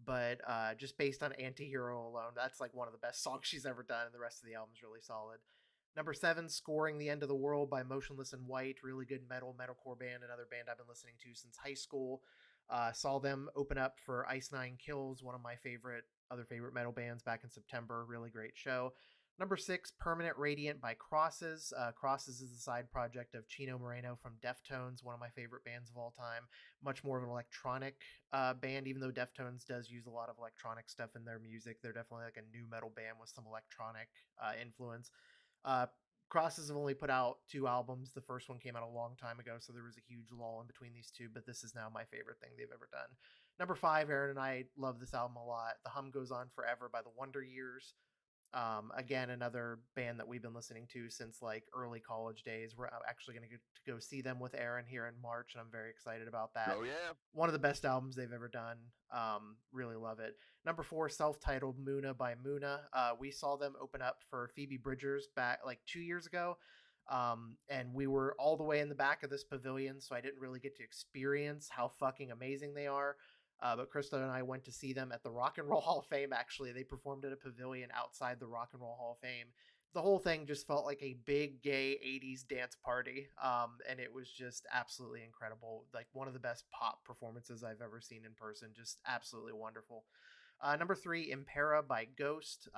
but just based on Antihero alone, that's like one of the best songs she's ever done, and the rest of the album is really solid. Number 7, Scoring the End of the World by Motionless in White. Really good metalcore band, another band I've been listening to since high school. Saw them open up for Ice Nine Kills, one of my other favorite metal bands, back in September. Really great show. Number 6, Permanent Radiant by Crosses. Crosses is the side project of Chino Moreno from Deftones, one of my favorite bands of all time. Much more of an electronic band, even though Deftones does use a lot of electronic stuff in their music. They're definitely like a new metal band with some electronic influence. Crosses have only put out 2 albums. The first one came out a long time ago, so there was a huge lull in between these 2, but this is now my favorite thing they've ever done. Number 5, Aaron and I love this album a lot. The Hum Goes On Forever by the Wonder Years. Again, another band that we've been listening to since like early college days. We're actually going to go see them with Aaron here in March, and I'm very excited about that. Oh yeah. One of the best albums they've ever done. Really love it. Number 4, self-titled Muna by Muna. We saw them open up for Phoebe Bridgers back like 2 years ago. And we were all the way in the back of this pavilion, so I didn't really get to experience how fucking amazing they are. But Christa and I went to see them at the Rock and Roll Hall of Fame. Actually, they performed at a pavilion outside the Rock and Roll Hall of Fame. The whole thing just felt like a big gay 80s dance party. And it was just absolutely incredible. Like one of the best pop performances I've ever seen in person. Just absolutely wonderful. Number 3, Impera by Ghost.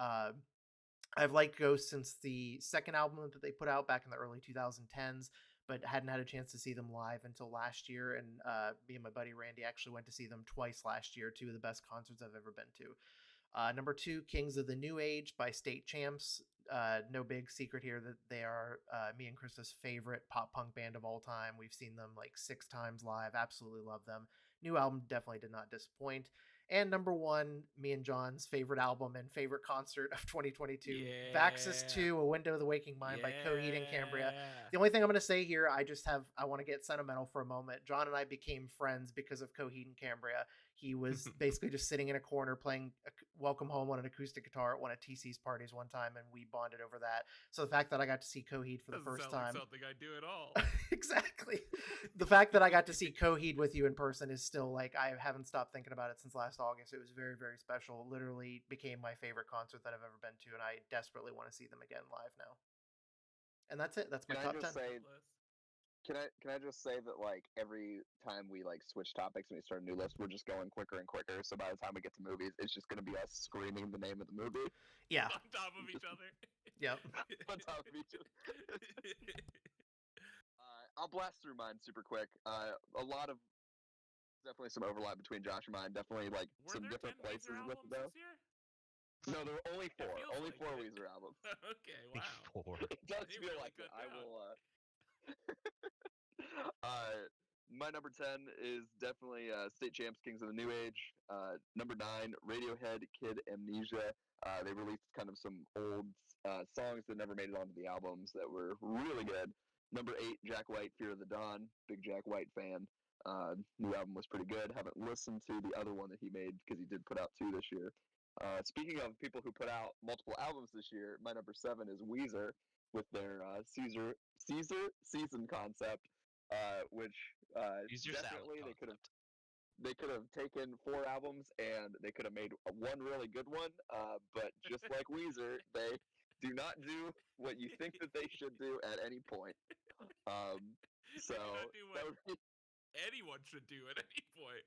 I've liked Ghost since the second album that they put out back in the early 2010s, but hadn't had a chance to see them live until last year. And me and my buddy Randy actually went to see them twice last year, 2 of the best concerts I've ever been to. Number 2, Kings of the New Age by State Champs. No big secret here that they are me and Krista's favorite pop punk band of all time. We've seen them like 6 times live. Absolutely love them. New album definitely did not disappoint. And number 1, me and John's favorite album and favorite concert of 2022, Yeah. Vaxis 2, A Window of the Waking Mind by Coheed and Cambria. The only thing I'm going to say here, I want to get sentimental for a moment. John and I became friends because of Coheed and Cambria. He was basically just sitting in a corner playing Welcome Home on an acoustic guitar at one of TC's parties one time, and we bonded over that. So the fact that I got to see Coheed for the first time. Like something I do at all. Exactly. The fact that I got to see Coheed with you in person is still like, I haven't stopped thinking about it since last August. It was very, very special. Literally became my favorite concert that I've ever been to, and I desperately want to see them again live now. And that's it. That's my top 10. Can I just say that like every time we like switch topics and we start a new list, we're just going quicker and quicker. So by the time we get to movies, it's just going to be us screaming the name of the movie. Yeah. On top of each other. Yep. On top of each other. I'll blast through mine super quick. A lot of definitely some overlap between Josh and mine. Definitely like some different places with it though. No, there were only 4. Only like 4 Weezer albums. Okay, wow. 4. It does feel like it. I will. My number 10 is definitely State Champs, Kings of the New Age. Number 9, Radiohead, Kid Amnesia. They released kind of some old songs that never made it onto the albums that were really good. Number 8, Jack White, Fear of the Dawn. Big Jack White fan. New album was pretty good. Haven't listened to the other one that he made because he did put out 2 this year. Speaking of people who put out multiple albums this year, my number 7 is Weezer with their Caesar season concept, which definitely they could have taken 4 albums and they could have made one really good one. But just like Weezer, they do not do what you think that they should do at any point. So that would be... anyone should do at any point.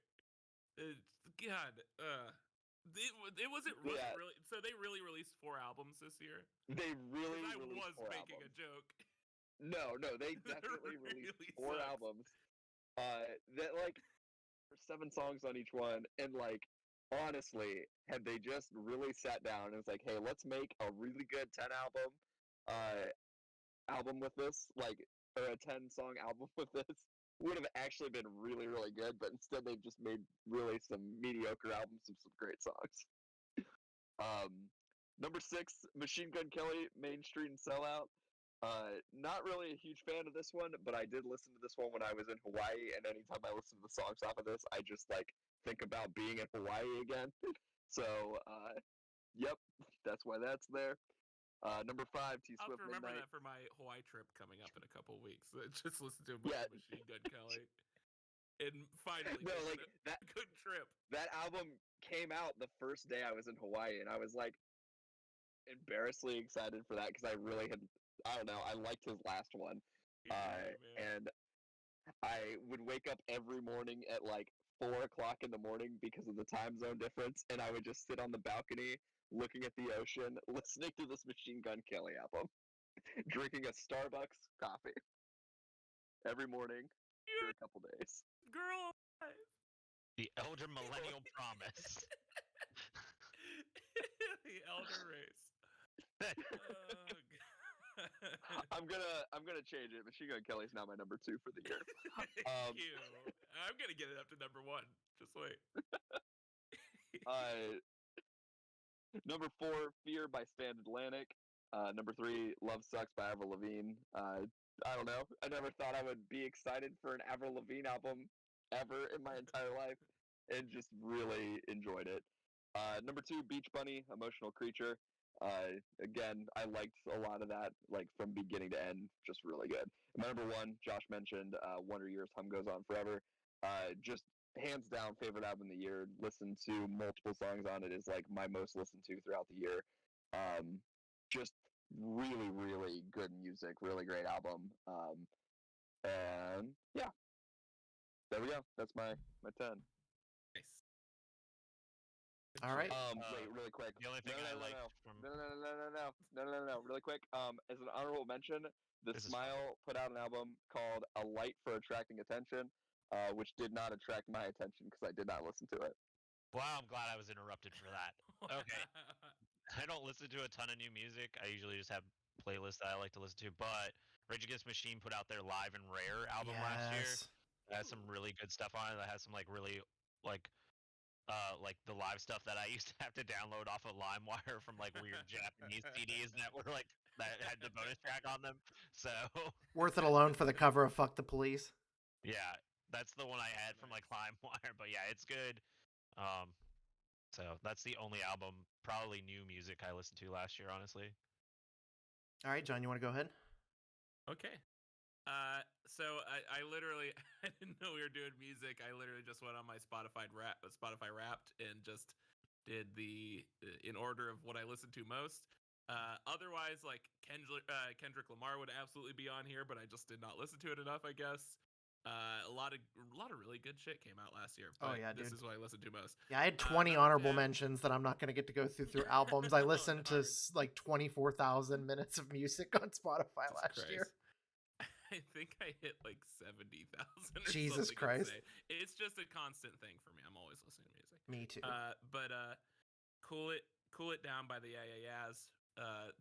God, it wasn't really. So they really released 4 albums this year. They really. I was making a joke. No, they definitely released 4 albums. That like 7 songs on each one, and like honestly, had they just really sat down and was like, hey, let's make a really good 10 album with this, like, or a 10 song album with this, would have actually been really, really good. But instead, they've just made really some mediocre albums of some great songs. Number 6, Machine Gun Kelly, Main Street and Sellout. Not really a huge fan of this one, but I did listen to this one when I was in Hawaii, and anytime I listen to the songs off of this, I just like think about being in Hawaii again. So, yep, that's why that's there. Number 5, T Swift I'll remember Midnight. that for my Hawaii trip coming up in a couple weeks. Just listen to a bunch of Machine Gun Kelly. And finally, no, like that good trip. That album came out the first day I was in Hawaii, and I was like embarrassingly excited for that because I really had, I don't know, I liked his last one. And I would wake up every morning at like 4 o'clock in the morning because of the time zone difference, and I would just sit on the balcony looking at the ocean, listening to this Machine Gun Kelly album, drinking a Starbucks coffee every morning for a couple days. Girl, the elder millennial promise. The elder race. I'm gonna change it. Machine Gun Kelly's now my number 2 for the year. Thank you. I'm gonna get it up to number 1. Just wait. Number 4, Fear by Stand Atlantic. Number 3, Love Sucks by Avril Lavigne. I don't know. I never thought I would be excited for an Avril Lavigne album ever in my entire life, and just really enjoyed it. Number 2, Beach Bunny, Emotional Creature. Again, I liked a lot of that, like from beginning to end, just really good. And my number 1, Josh mentioned, Wonder Years, Hum Goes On Forever. Just hands down favorite album of the year. Listen to multiple songs on it, is like my most listened to throughout the year. Just really, really good music, really great album. And yeah, there we go. That's my 10. Nice. All right. Wait, really quick. The only thing I liked from No, really quick. As an honorable mention, The This is fun. Smile put out an album called "A Light for Attracting Attention," which did not attract my attention because I did not listen to it. Wow, I'm glad I was interrupted for that. Okay. I don't listen to a ton of new music. I usually just have playlists that I like to listen to. But Rage Against the Machine put out their Live and Rare album last year. Yes. It has some really good stuff on it. That has some like really like the live stuff that I used to have to download off of LimeWire from like weird Japanese CDs that were like that had the bonus track on them. So Worth it alone for the cover of Fuck the Police. yeah, that's the one I had from like LimeWire. But yeah, it's good. So that's the only album, probably new music I listened to last year, honestly. All right, John, you want to go ahead? Okay. So I literally I didn't know we were doing music. I literally just went on my Spotify Wrapped and just did the in order of what I listened to most. Otherwise, like Kendrick Lamar would absolutely be on here, but I just did not listen to it enough, I guess. A lot of really good shit came out last year. But yeah, this dude. is what I listened to most. Yeah, I had 20 honorable mentions that I'm not going to get to go through albums. I listened to like 24,000 minutes of music on Spotify last year. I think I hit like 70,000. Jesus Christ! It's just a constant thing for me. I'm always listening to music. Me too. But Cool It Down by the Yeah,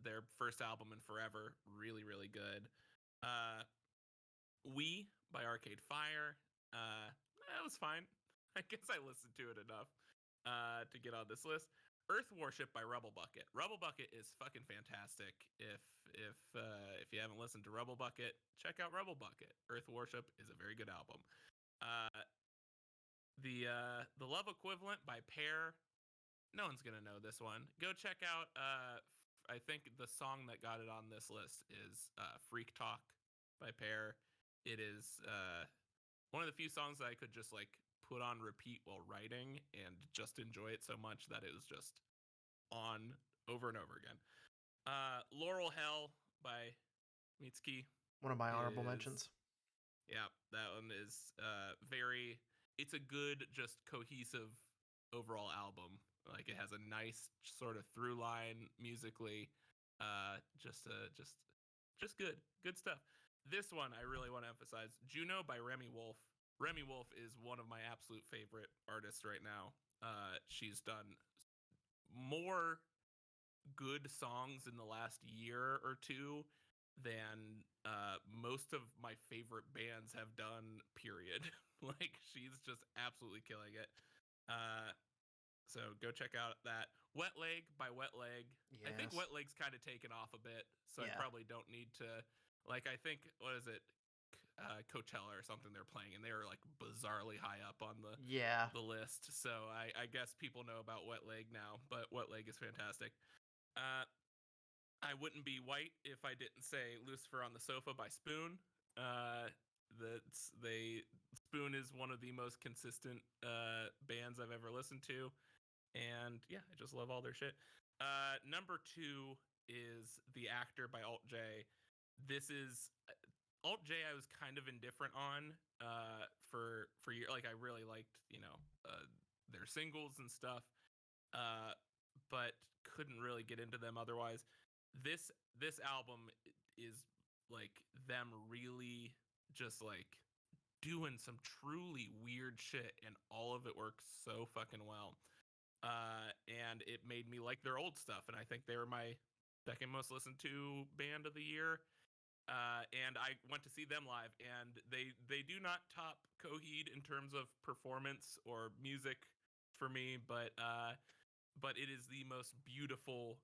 their first album in forever, really really good. We by Arcade Fire, that was fine. I guess I listened to it enough to get on this list. Earth Worship by Rebel Bucket. Rebel Bucket is fucking fantastic. If you haven't listened to Rebel Bucket, check out Rebel Bucket. Earth Worship is a very good album. The Love Equivalent by Pear. No one's gonna know this one. Go check out. I think the song that got it on this list is "Freak Talk" by Pear. It is one of the few songs that I could just like put on repeat while writing and just enjoy it so much that it was just on over and over again. Laurel Hell by Mitski. One of my honorable mentions. Yeah, that one is it's a good, just cohesive overall album. Like it has a nice sort of through line musically. Just good stuff. This one I really want to emphasize. Juno by Remy Wolf. Remy Wolf is one of my absolute favorite artists right now. She's done more good songs in the last year or two than most of my favorite bands have done, period. Like she's just absolutely killing it. So go check out that. Wet Leg by Wet Leg. Yes. I think Wet Leg's kind of taken off a bit, so I probably don't need to like I think what is it? Coachella or something they're playing, and they were like bizarrely high up on the list. So I guess people know about Wet Leg now, but Wet Leg is fantastic. I Wouldn't Be White if I didn't say Lucifer on the Sofa by Spoon. Spoon is one of the most consistent bands I've ever listened to, and yeah, I just love all their shit. Number 2 is The Actor by Alt J. This is Alt J. I was kind of indifferent on for years. Like I really liked their singles and stuff, but couldn't really get into them otherwise. This album is like them really just like doing some truly weird shit, and all of it works so fucking well. And it made me like their old stuff, and I think they were my second most listened to band of the year. And I went to see them live, and they do not top Coheed in terms of performance or music for me, but but it is the most beautiful,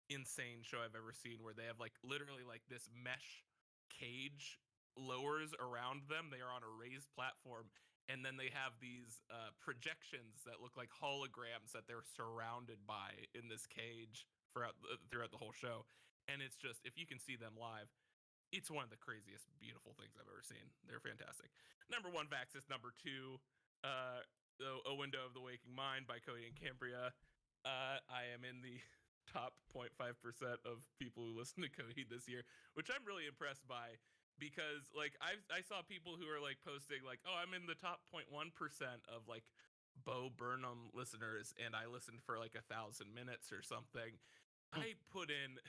insane show I've ever seen, where they have like literally like this mesh cage lowers around them. They are on a raised platform, and then they have these projections that look like holograms that they're surrounded by in this cage throughout the whole show. And it's just, if you can see them live, it's one of the craziest, beautiful things I've ever seen. They're fantastic. Number one, Vaxis. Number two, A Window of the Waking Mind by Cody and Cambria. I am in the top 0.5% of people who listen to Cody this year, which I'm really impressed by, because like I saw people who are like posting like, oh, I'm in the top 0.1% of like Bo Burnham listeners, and I listened for like 1,000 minutes or something. I put in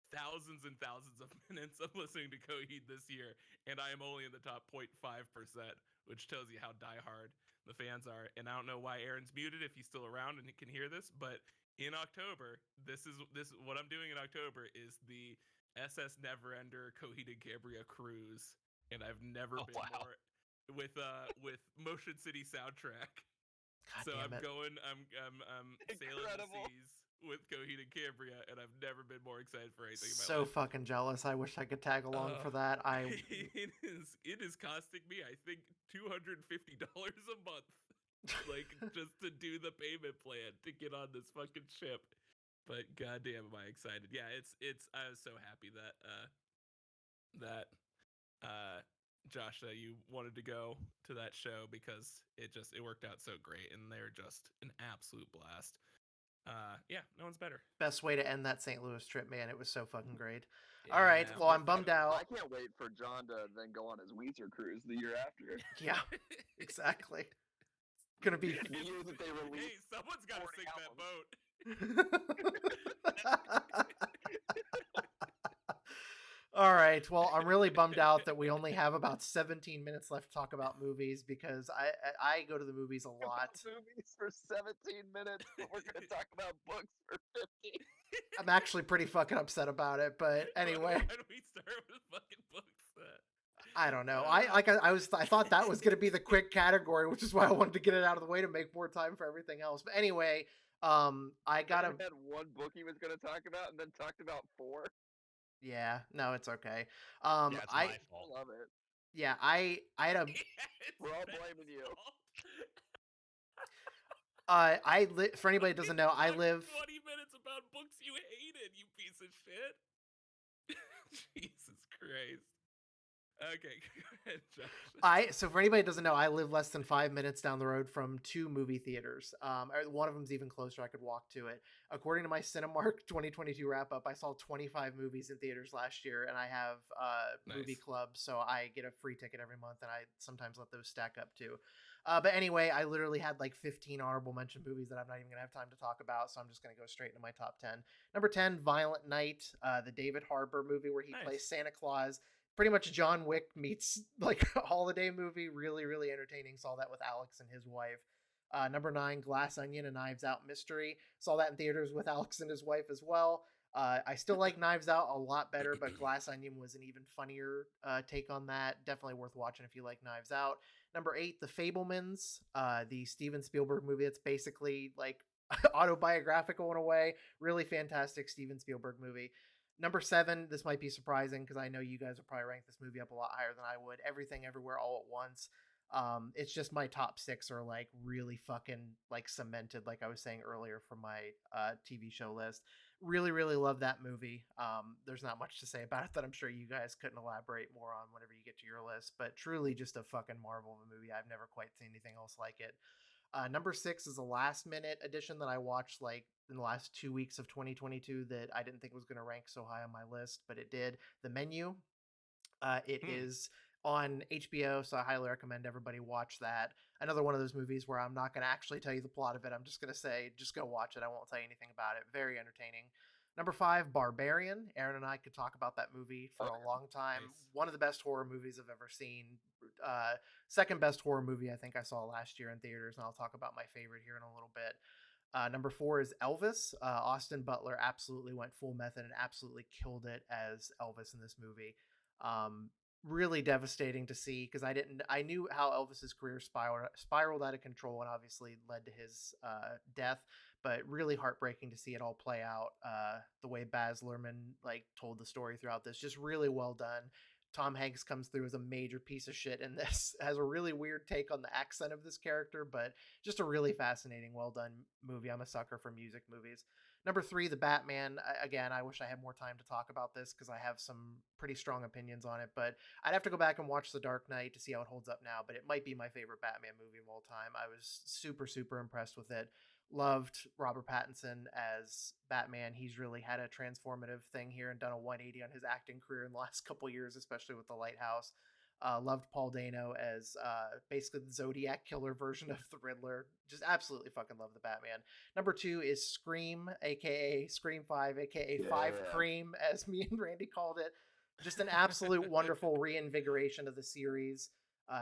thousands and thousands of minutes of listening to Coheed this year, and I am only in the top 0.5%, which tells you how diehard the fans are. And I don't know why Aaron's muted if he's still around and he can hear this, but in October, this is what I'm doing in October is the SS Neverender Coheed and Cambria cruise, and I've never been more with Motion City soundtrack. God So damn I'm it. going. I'm sailing the seas with Coheed and Cambria, and I've never been more excited for anything in my So life. fucking jealous. I wish I could tag along for that. It is costing me, I think, $250 a month, like just to do the payment plan to get on this fucking ship. But goddamn, am I excited! Yeah, it's. I was so happy that Josh, that you wanted to go to that show, because it worked out so great, and they're just an absolute blast. Yeah, no one's better. Best way to end that St. Louis trip, man. It was so fucking great. Yeah, All right. Well, I'm bummed out. I can't wait for John to then go on his Weezer cruise the year after. Yeah, exactly. Gonna be the year that they release. Hey, someone's got to sink albums. that boat. All right. Well, I'm really bummed out that we only have about 17 minutes left to talk about movies, because I go to the movies a lot. Movies for 17 minutes, but we're going to talk about books for 50. I'm actually pretty fucking upset about it, but anyway. Why do we start with fucking books? I don't know. I thought that was going to be the quick category, which is why I wanted to get it out of the way to make more time for everything else. But anyway, I gotta had one book he was going to talk about, and then talked about 4. Yeah, no, it's okay. Yeah, it's my fault. I love it. Yeah, I had a. We're all blaming you. For anybody who doesn't know, I live 20 minutes about books you hated, you piece of shit. Jesus Christ. Okay, go ahead, Josh. So for anybody who doesn't know, I live less than 5 minutes down the road from 2 movie theaters. One of them's even closer. I could walk to it. According to my Cinemark 2022 wrap up, I saw 25 movies in theaters last year, and I have movie club, so I get a free ticket every month, and I sometimes let those stack up too. But anyway, I literally had like 15 honorable mention movies that I'm not even gonna have time to talk about, so I'm just gonna go straight into my top 10. Number 10, Violent Night, the David Harbour movie where he plays Santa Claus. Pretty much John Wick meets like a holiday movie. Really, really entertaining. Saw that with Alex and his wife. Number 9, Glass Onion, a Knives Out mystery. Saw that in theaters with Alex and his wife as well. I still like Knives Out a lot better, but Glass Onion was an even funnier take on that. Definitely worth watching if you like Knives Out. Number 8, The Fabelmans, the Steven Spielberg movie. It's basically like autobiographical in a way. Really fantastic Steven Spielberg movie. Number 7, this might be surprising because I know you guys will probably rank this movie up a lot higher than I would. Everything Everywhere All at Once. It's just my top 6 are like really fucking like cemented, like I was saying earlier from my TV show list. Really, really love that movie. There's not much to say about it that I'm sure you guys couldn't elaborate more on whenever you get to your list, but truly just a fucking marvel of a movie. I've never quite seen anything else like it. Number 6 is a last minute edition that I watched like in the last 2 weeks of 2022 that I didn't think was going to rank so high on my list, but it did. The Menu. It is on HBO, so I highly recommend everybody watch that. Another one of those movies where I'm not going to actually tell you the plot of it. I'm just going to say, just go watch it. I won't tell you anything about it. Very entertaining. Number 5, Barbarian. Aaron and I could talk about that movie for a long time. Nice. One of the best horror movies I've ever seen. Second best horror movie I think I saw last year in theaters, and I'll talk about my favorite here in a little bit. Number 4 is Elvis. Austin Butler absolutely went full method and absolutely killed it as Elvis in this movie. really devastating to see because I knew how Elvis's career spiraled out of control and obviously led to his death, but really heartbreaking to see it all play out the way Baz Luhrmann like told the story throughout this. Just really well done. Tom Hanks comes through as a major piece of shit in this, has a really weird take on the accent of this character, but just a really fascinating, well done movie. I'm a sucker for music movies. Number 3, The Batman. Again, I wish I had more time to talk about this because I have some pretty strong opinions on it, but I'd have to go back and watch The Dark Knight to see how it holds up now, but it might be my favorite Batman movie of all time. I was super, super impressed with it. Loved Robert Pattinson as Batman. He's really had a transformative thing here and done a 180 on his acting career in the last couple years, especially with The Lighthouse. Loved Paul Dano as basically the Zodiac killer version of the Riddler. Just absolutely fucking love the Batman. Number 2 is Scream, aka Scream 5, aka 5 Cream, as me and Randy called it. Just an absolute wonderful reinvigoration of the series.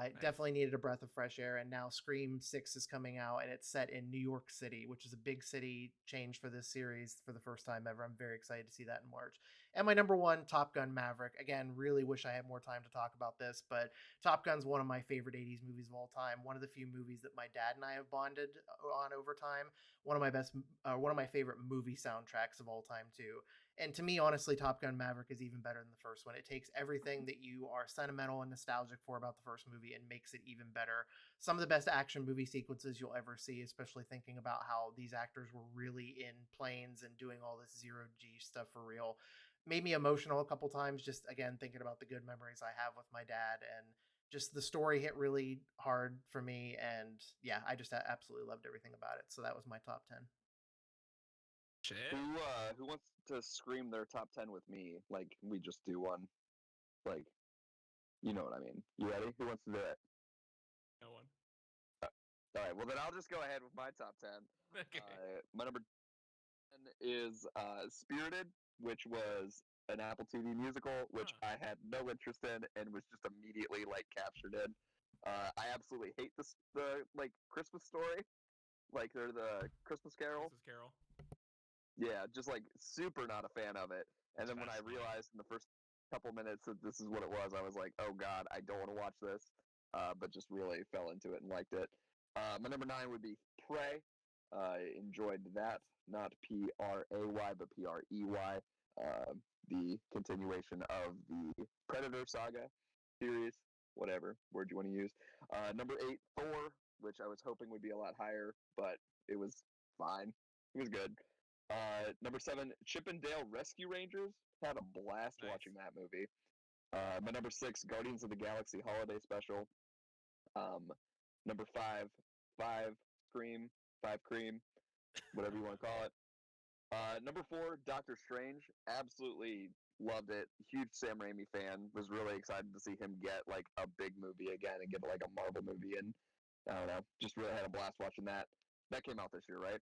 It definitely needed a breath of fresh air, and now Scream 6 is coming out, and it's set in New York City, which is a big city change for this series for the first time ever. I'm very excited to see that in March. And my number 1, Top Gun Maverick. Again, really wish I had more time to talk about this, but Top Gun's one of my favorite 80s movies of all time. One of the few movies that my dad and I have bonded on over time. One of my favorite movie soundtracks of all time too. And to me, honestly, Top Gun Maverick is even better than the first one. It takes everything that you are sentimental and nostalgic for about the first movie and makes it even better. Some of the best action movie sequences you'll ever see, especially thinking about how these actors were really in planes and doing all this zero-G stuff for real. Made me emotional a couple times, just again, thinking about the good memories I have with my dad. And just the story hit really hard for me. And yeah, I just absolutely loved everything about it. So that was my top 10. Shit. Who wants to scream their top 10 with me? Like, we just do one. Like, you know what I mean. You ready? Who wants to do it? No one. All right, well, then I'll just go ahead with my top 10. Okay. My number 10 is Spirited, which was an Apple TV musical, which I had no interest in and was just immediately, like, captured in. I absolutely hate the like, Christmas story. Like, they're the Christmas Carol. Christmas Carol. Yeah, just like super not a fan of it. And then when I realized in the first couple minutes that this is what it was, I was like, oh god, I don't want to watch this. But just really fell into it and liked it. My number 9 would be Prey. Enjoyed that. Not P-R-A-Y, but P-R-E-Y. The continuation of the Predator saga series, whatever word you want to use. Number 8, Thor, which I was hoping would be a lot higher, but it was fine. It was good. Number 7, Chippendale Rescue Rangers. Had a blast watching that movie. My number 6, Guardians of the Galaxy Holiday Special. Number 5 Cream, whatever you want to call it. Number 4, Doctor Strange. Absolutely loved it. Huge Sam Raimi fan. Was really excited to see him get like a big movie again and get like a Marvel movie. And I don't know, just really had a blast watching that. That came out this year, right?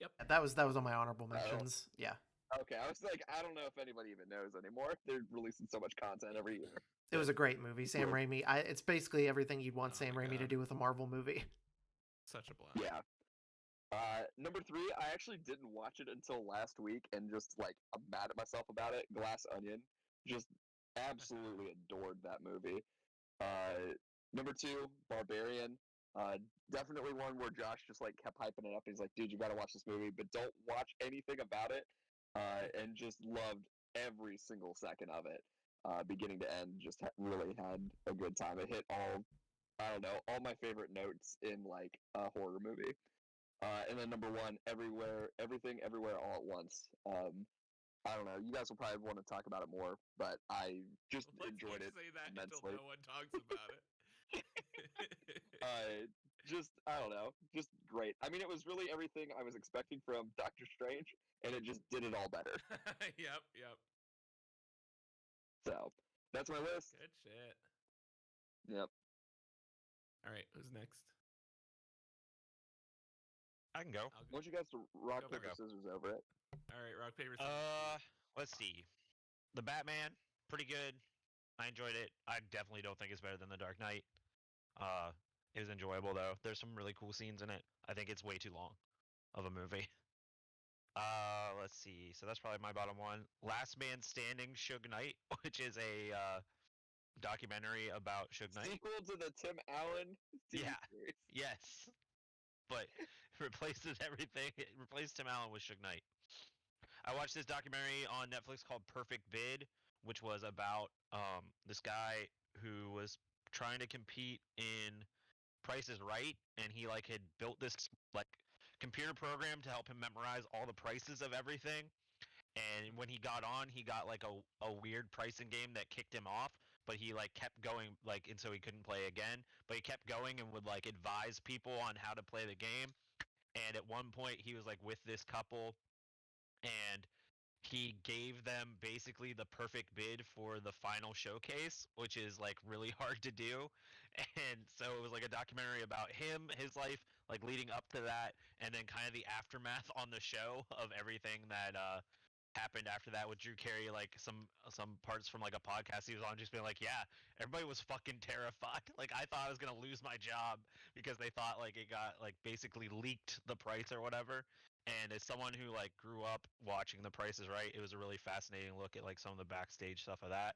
Yep. That was on my honorable mentions. Yeah. Okay, I was like, I don't know if anybody even knows anymore. They're releasing so much content every year. It was a great movie. Sam Raimi. It's basically everything you'd want Sam Raimi to do with a Marvel movie. Such a blast. Yeah. Number 3, I actually didn't watch it until last week, and just like I'm mad at myself about it. Glass Onion, just absolutely adored that movie. Number 2, Barbarian. Definitely one where Josh just like kept hyping it up. He's like, dude, you gotta watch this movie, but don't watch anything about it. And just loved every single second of it, beginning to end. Just really had a good time. It hit all my favorite notes in like a horror movie. And then number 1, Everything, Everywhere, All at Once. I don't know. You guys will probably want to talk about it more, but I just enjoyed it say that immensely. Until no one talks about it. I don't know, just great. I mean, it was really everything I was expecting from Doctor Strange, and it just did it all better. Yep. So that's my list. Good shit. Yep. All right, who's next? I can go. I want you guys to rock, paper, scissors over it. All right, rock, paper, scissors. Let's see. The Batman, pretty good. I enjoyed it. I definitely don't think it's better than The Dark Knight. It was enjoyable though. There's some really cool scenes in it. I think it's way too long of a movie. Let's see. So that's probably my bottom one. Last Man Standing, Suge Knight, which is a documentary about Suge Knight. Sequel to the Tim Allen TV Yeah. series. Yes, but replaces everything. It replaced Tim Allen with Suge Knight. I watched this documentary on Netflix called Perfect Bid, which was about this guy who was trying to compete in Price is Right, and he like had built this like computer program to help him memorize all the prices of everything. And when he got on, he got like a weird pricing game that kicked him off, but he like kept going like, and so he couldn't play again. But he kept going and would like advise people on how to play the game. And at one point, he was like with this couple, and he gave them basically the perfect bid for the final showcase, which is like really hard to do. And so it was like a documentary about him, his life, like leading up to that, and then kind of the aftermath on the show of everything that happened after that with Drew Carey, like some parts from like a podcast he was on, just being like, yeah, everybody was fucking terrified. Like I thought I was gonna lose my job because they thought like it got like basically leaked the price or whatever. And as someone who like grew up watching The Price is Right, it was a really fascinating look at like some of the backstage stuff of that.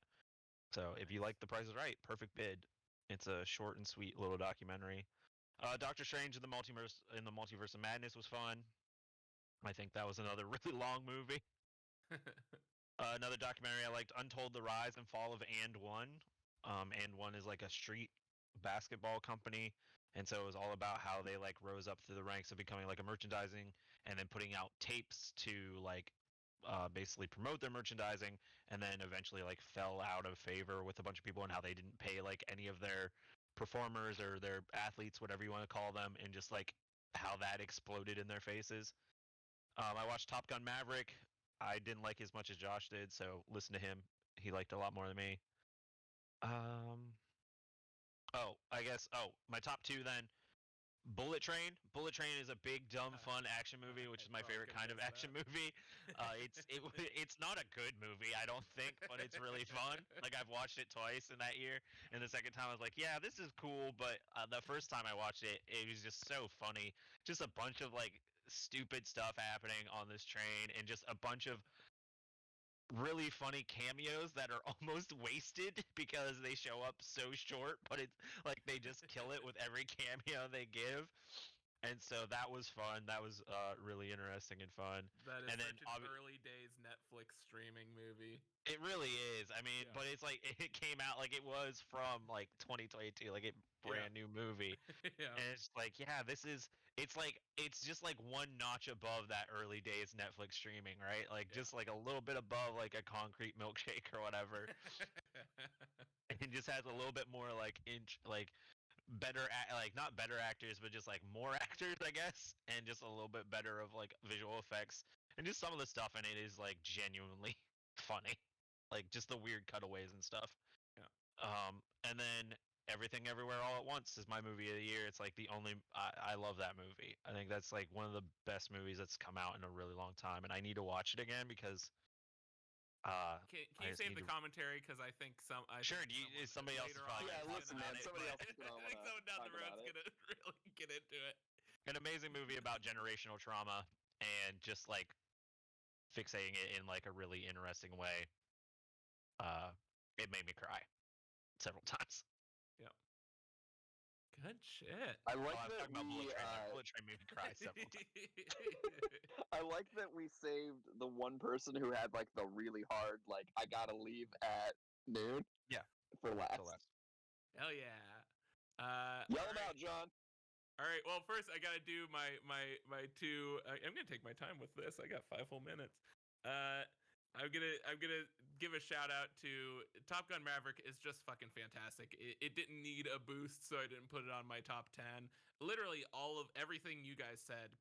So if you like The Price is Right, Perfect Bid. It's a short and sweet little documentary. Doctor Strange in the Multiverse of Madness was fun. I think that was another really long movie. Another documentary I liked, Untold: The Rise and Fall of And One. And One is like a street basketball company, and so it was all about how they like rose up through the ranks of becoming like a merchandising, and then putting out tapes to like basically promote their merchandising, and then eventually like fell out of favor with a bunch of people, and how they didn't pay like any of their performers or their athletes, whatever you want to call them, and just like how that exploded in their faces. I watched Top Gun Maverick. I didn't like as much as Josh did, so listen to him. He liked a lot more than me. My top two then. Bullet Train. Bullet Train is a big, dumb, fun action movie, which is my favorite kind of action movie. It's not a good movie, I don't think, but it's really fun. Like I've watched it twice in that year, and the second time I was like, yeah, this is cool. But the first time I watched it, it was just so funny. Just a bunch of like stupid stuff happening on this train, and just a bunch of really funny cameos that are almost wasted because they show up so short, but it's like they just kill it with every cameo they give. And so that was fun. That was really interesting and fun. That is and such an early days Netflix streaming movie. It really is. I mean, but it's like it came out like it was from like 2022, like a brand new movie. Yeah. And it's like, yeah, it's just like one notch above that early days Netflix streaming, right? Like just like a little bit above like a concrete milkshake or whatever. And just has a little bit more like better like not better actors, but just like more actors, I guess, and just a little bit better of like visual effects, and just some of the stuff in it is like genuinely funny, like just the weird cutaways and stuff. And then Everything Everywhere All at Once is my movie of the year. It's like the only I love that movie. I think that's like one of the best movies that's come out in a really long time, and I need to watch it again because can you save the commentary, because I think is somebody else listen, man, somebody else is I think someone down the road's gonna really get into it. An amazing movie about generational trauma and just like fixating it in like a really interesting way. It made me cry several times. Yeah. Good shit. I like that Bullet Train made me cry several times. I like that we saved the one person who had like the really hard, like I gotta leave at noon. Yeah. For last. Hell yeah. Yell them out, John. All right. Well, first I gotta do my two. I'm gonna take my time with this. I got 5 whole minutes. I'm gonna give a shout out to Top Gun Maverick. Is just fucking fantastic. It didn't need a boost, so I didn't put it on my top 10. Literally all of everything you guys said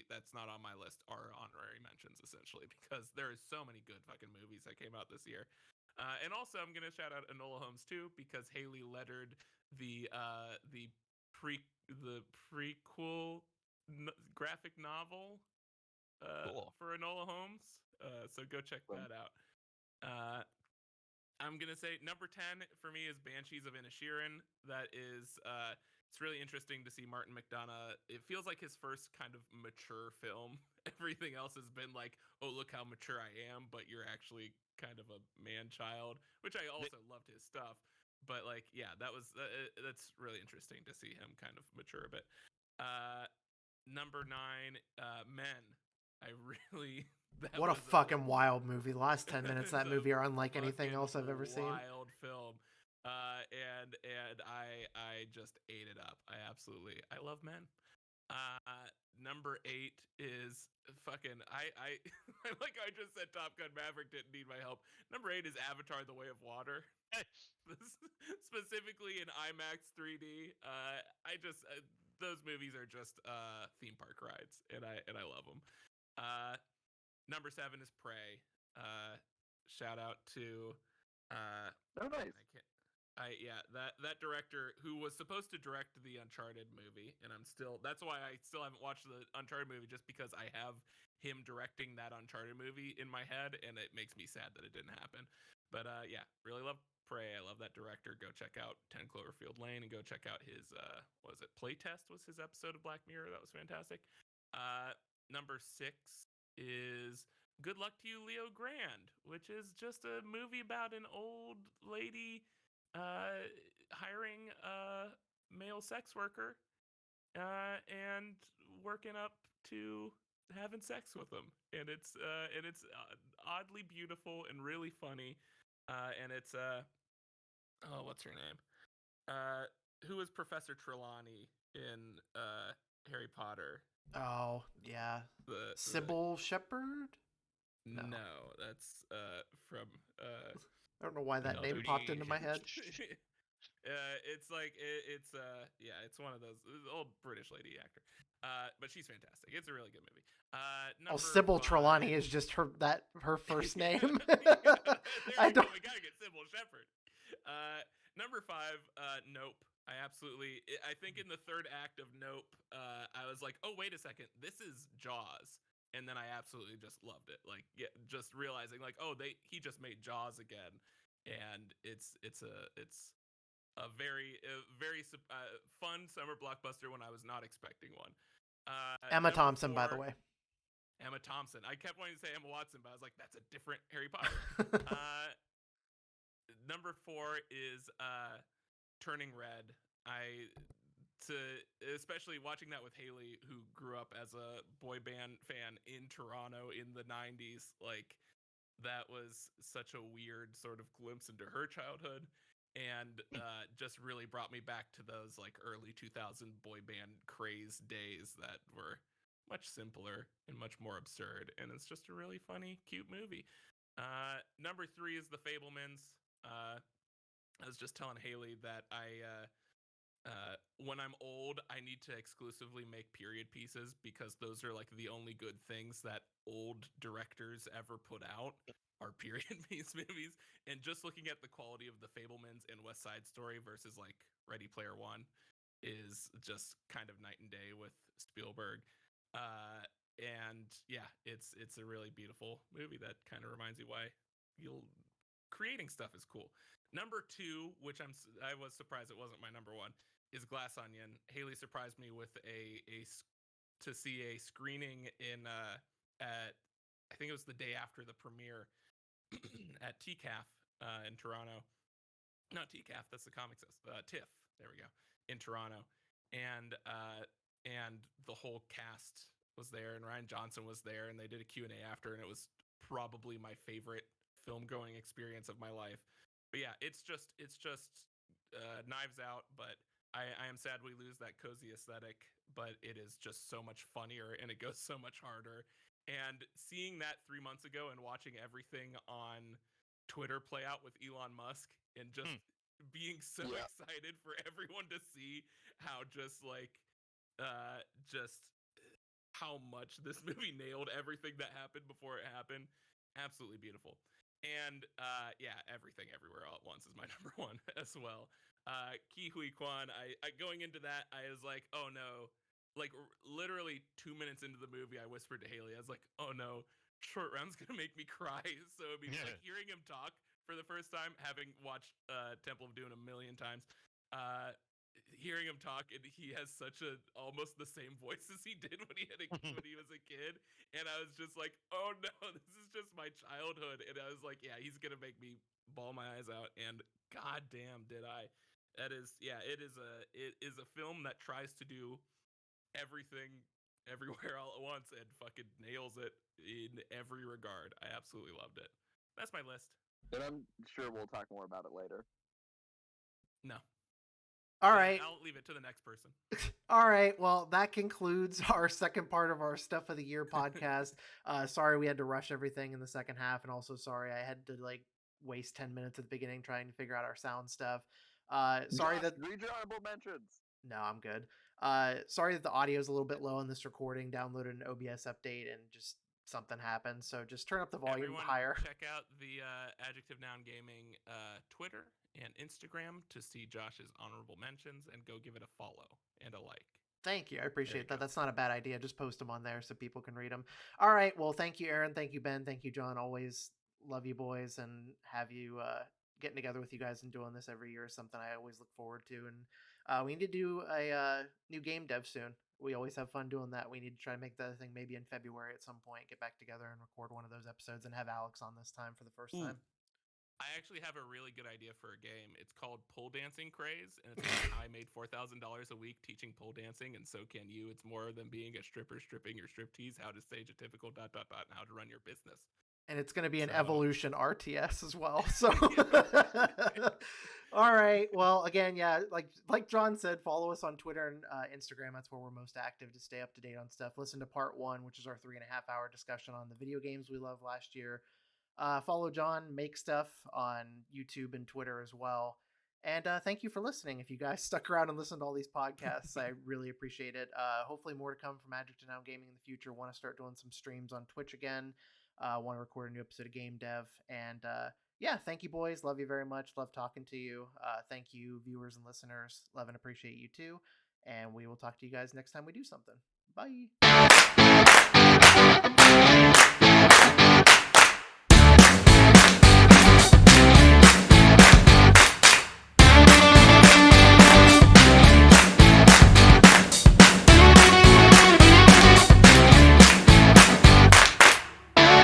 that's not on my list are honorary mentions, essentially, because there is so many good fucking movies that came out this year. And also I'm gonna shout out Enola Holmes too, because Haley lettered the prequel graphic novel for Enola Holmes. So go check that out. I'm gonna say number 10 for me is Banshees of Inisherin. That is it's really interesting to see Martin McDonagh. It feels like his first kind of mature film. Everything else has been like, oh, look how mature I am, but you're actually kind of a man-child, which I also loved his stuff. but like, yeah, that's really interesting to see him kind of mature a bit. Number 9, Men. I really What a fucking wild movie. The last 10 minutes of that movie are unlike anything else I've ever seen. Wild film. And I just ate it up. I love Men. Number 8 is fucking I like I just said Top Gun Maverick didn't need my help. Number 8 is Avatar: The Way of Water. Specifically in IMAX 3D. I just those movies are just theme park rides, and I love them. Number 7 is Prey. Shout out to Oh, nice. that director who was supposed to direct the Uncharted movie, and that's why I still haven't watched the Uncharted movie, just because I have him directing that Uncharted movie in my head, and it makes me sad that it didn't happen. But yeah, really love Prey. I love that director. Go check out 10 Cloverfield Lane, and go check out his what was it? Playtest was his episode of Black Mirror. That was fantastic. Number 6 is Good Luck to You, Leo Grand, which is just a movie about an old lady hiring a male sex worker and working up to having sex with them, and it's oddly beautiful and really funny, and it's what's her name? Who is Professor Trelawney in Harry Potter? Oh yeah, Sybil Shepherd. No, that's from. I don't know why that name popped into my head. It's like it's it's one of those old British lady actor, but she's fantastic. It's a really good movie. Sybil Trelawney is just her first name. I don't. We gotta get Sybil Shepherd. Number 5, Nope. I think in the third act of Nope, I was like, oh wait a second, this is Jaws. And then I absolutely just loved it. Like, yeah, just realizing like, oh, he just made Jaws again, and it's a very fun summer blockbuster when I was not expecting one. Emma Thompson, 4, by the way. Emma Thompson. I kept wanting to say Emma Watson, but I was like, that's a different Harry Potter. Number 4 is Turning Red. Especially watching that with Haley, who grew up as a boy band fan in Toronto in the 90s, like that was such a weird sort of glimpse into her childhood, and just really brought me back to those like early 2000 boy band craze days that were much simpler and much more absurd, and it's just a really funny, cute movie. Number 3 is The Fabelmans. I was just telling Haley that when I'm old, I need to exclusively make period pieces, because those are like the only good things that old directors ever put out are period piece movies. And just looking at the quality of The Fabelmans and West Side Story versus like Ready Player One is just kind of night and day with Spielberg. And yeah, it's a really beautiful movie that kind of reminds you why creating stuff is cool. Number 2, which I was surprised it wasn't my number 1, is Glass Onion. Haley surprised me with to see a screening in at, I think it was the day after the premiere at TCAF in Toronto. Not TCAF, that's the comics. TIFF. There we go, in Toronto, and the whole cast was there, and Ryan Johnson was there, and they did a Q&A after, and it was probably my favorite film going experience of my life. But yeah, it's just Knives Out, but I am sad we lose that cozy aesthetic, but it is just so much funnier, and it goes so much harder. And seeing that 3 months ago and watching everything on Twitter play out with Elon Musk, and just being so excited for everyone to see how just how much this movie nailed everything that happened before it happened. Absolutely beautiful. And Everything Everywhere All at Once is my number 1 as well. Ke Huy Quan, I going into that, I was like, oh no. Like literally 2 minutes into the movie, I whispered to Haley, I was like, oh no, Short Round's gonna make me cry. So I mean, like hearing him talk for the first time, having watched Temple of Doom a million times, hearing him talk, and he has such a almost the same voice as he did when he was a kid, and I was just like, oh no, this is just my childhood, and I was like, yeah, he's gonna make me bawl my eyes out, and goddamn, did I! It is a film that tries to do everything everywhere all at once and fucking nails it in every regard. I absolutely loved it. That's my list. And I'm sure we'll talk more about it later. No. All right. I'll leave it to the next person. All right. Well, that concludes our second part of our Stuff of the Year podcast. Sorry we had to rush everything in the second half, and also sorry I had to waste 10 minutes at the beginning trying to figure out our sound stuff. Sorry that read your honorable mentions. No, I'm good. Sorry that the audio is a little bit low on this recording. Downloaded an OBS update and just something happened. So just turn up the volume Everyone higher. Check out the Adjective Noun Gaming Twitter and Instagram to see Josh's honorable mentions, and go give it a follow and a like. Thank you. I appreciate that. go. That's not a bad idea. Just post them on there so people can read them. All right. Well, thank you, Aaron. Thank you, Ben. Thank you, John. Always love you boys, and have you getting together with you guys and doing this every year is something I always look forward to. And we need to do a new game dev soon. We always have fun doing that. We need to try to make that a thing maybe in February at some point. Get back together and record one of those episodes and have Alex on this time for the first time. I actually have a really good idea for a game. It's called Pole Dancing Craze, and it's about I made $4,000 a week teaching pole dancing, and so can you. It's more than being a stripper stripping your striptease, how to stage a typical ... and how to run your business. And it's going to be an Evolution RTS as well. So, all right. Well, again, yeah, like John said, follow us on Twitter and Instagram. That's where we're most active to stay up to date on stuff. Listen to part 1, which is our 3.5-hour discussion on the video games we loved last year. Follow John Make Stuff on YouTube and Twitter as well. And thank you for listening. If you guys stuck around and listened to all these podcasts, I really appreciate it. Hopefully more to come from Adjective Noun Gaming in the future. Want to start doing some streams on Twitch again. Want to record a new episode of Game Dev. And yeah, thank you, boys. Love you very much. Love talking to you. Thank you, viewers and listeners. Love and appreciate you too. And we will talk to you guys next time we do something. Bye.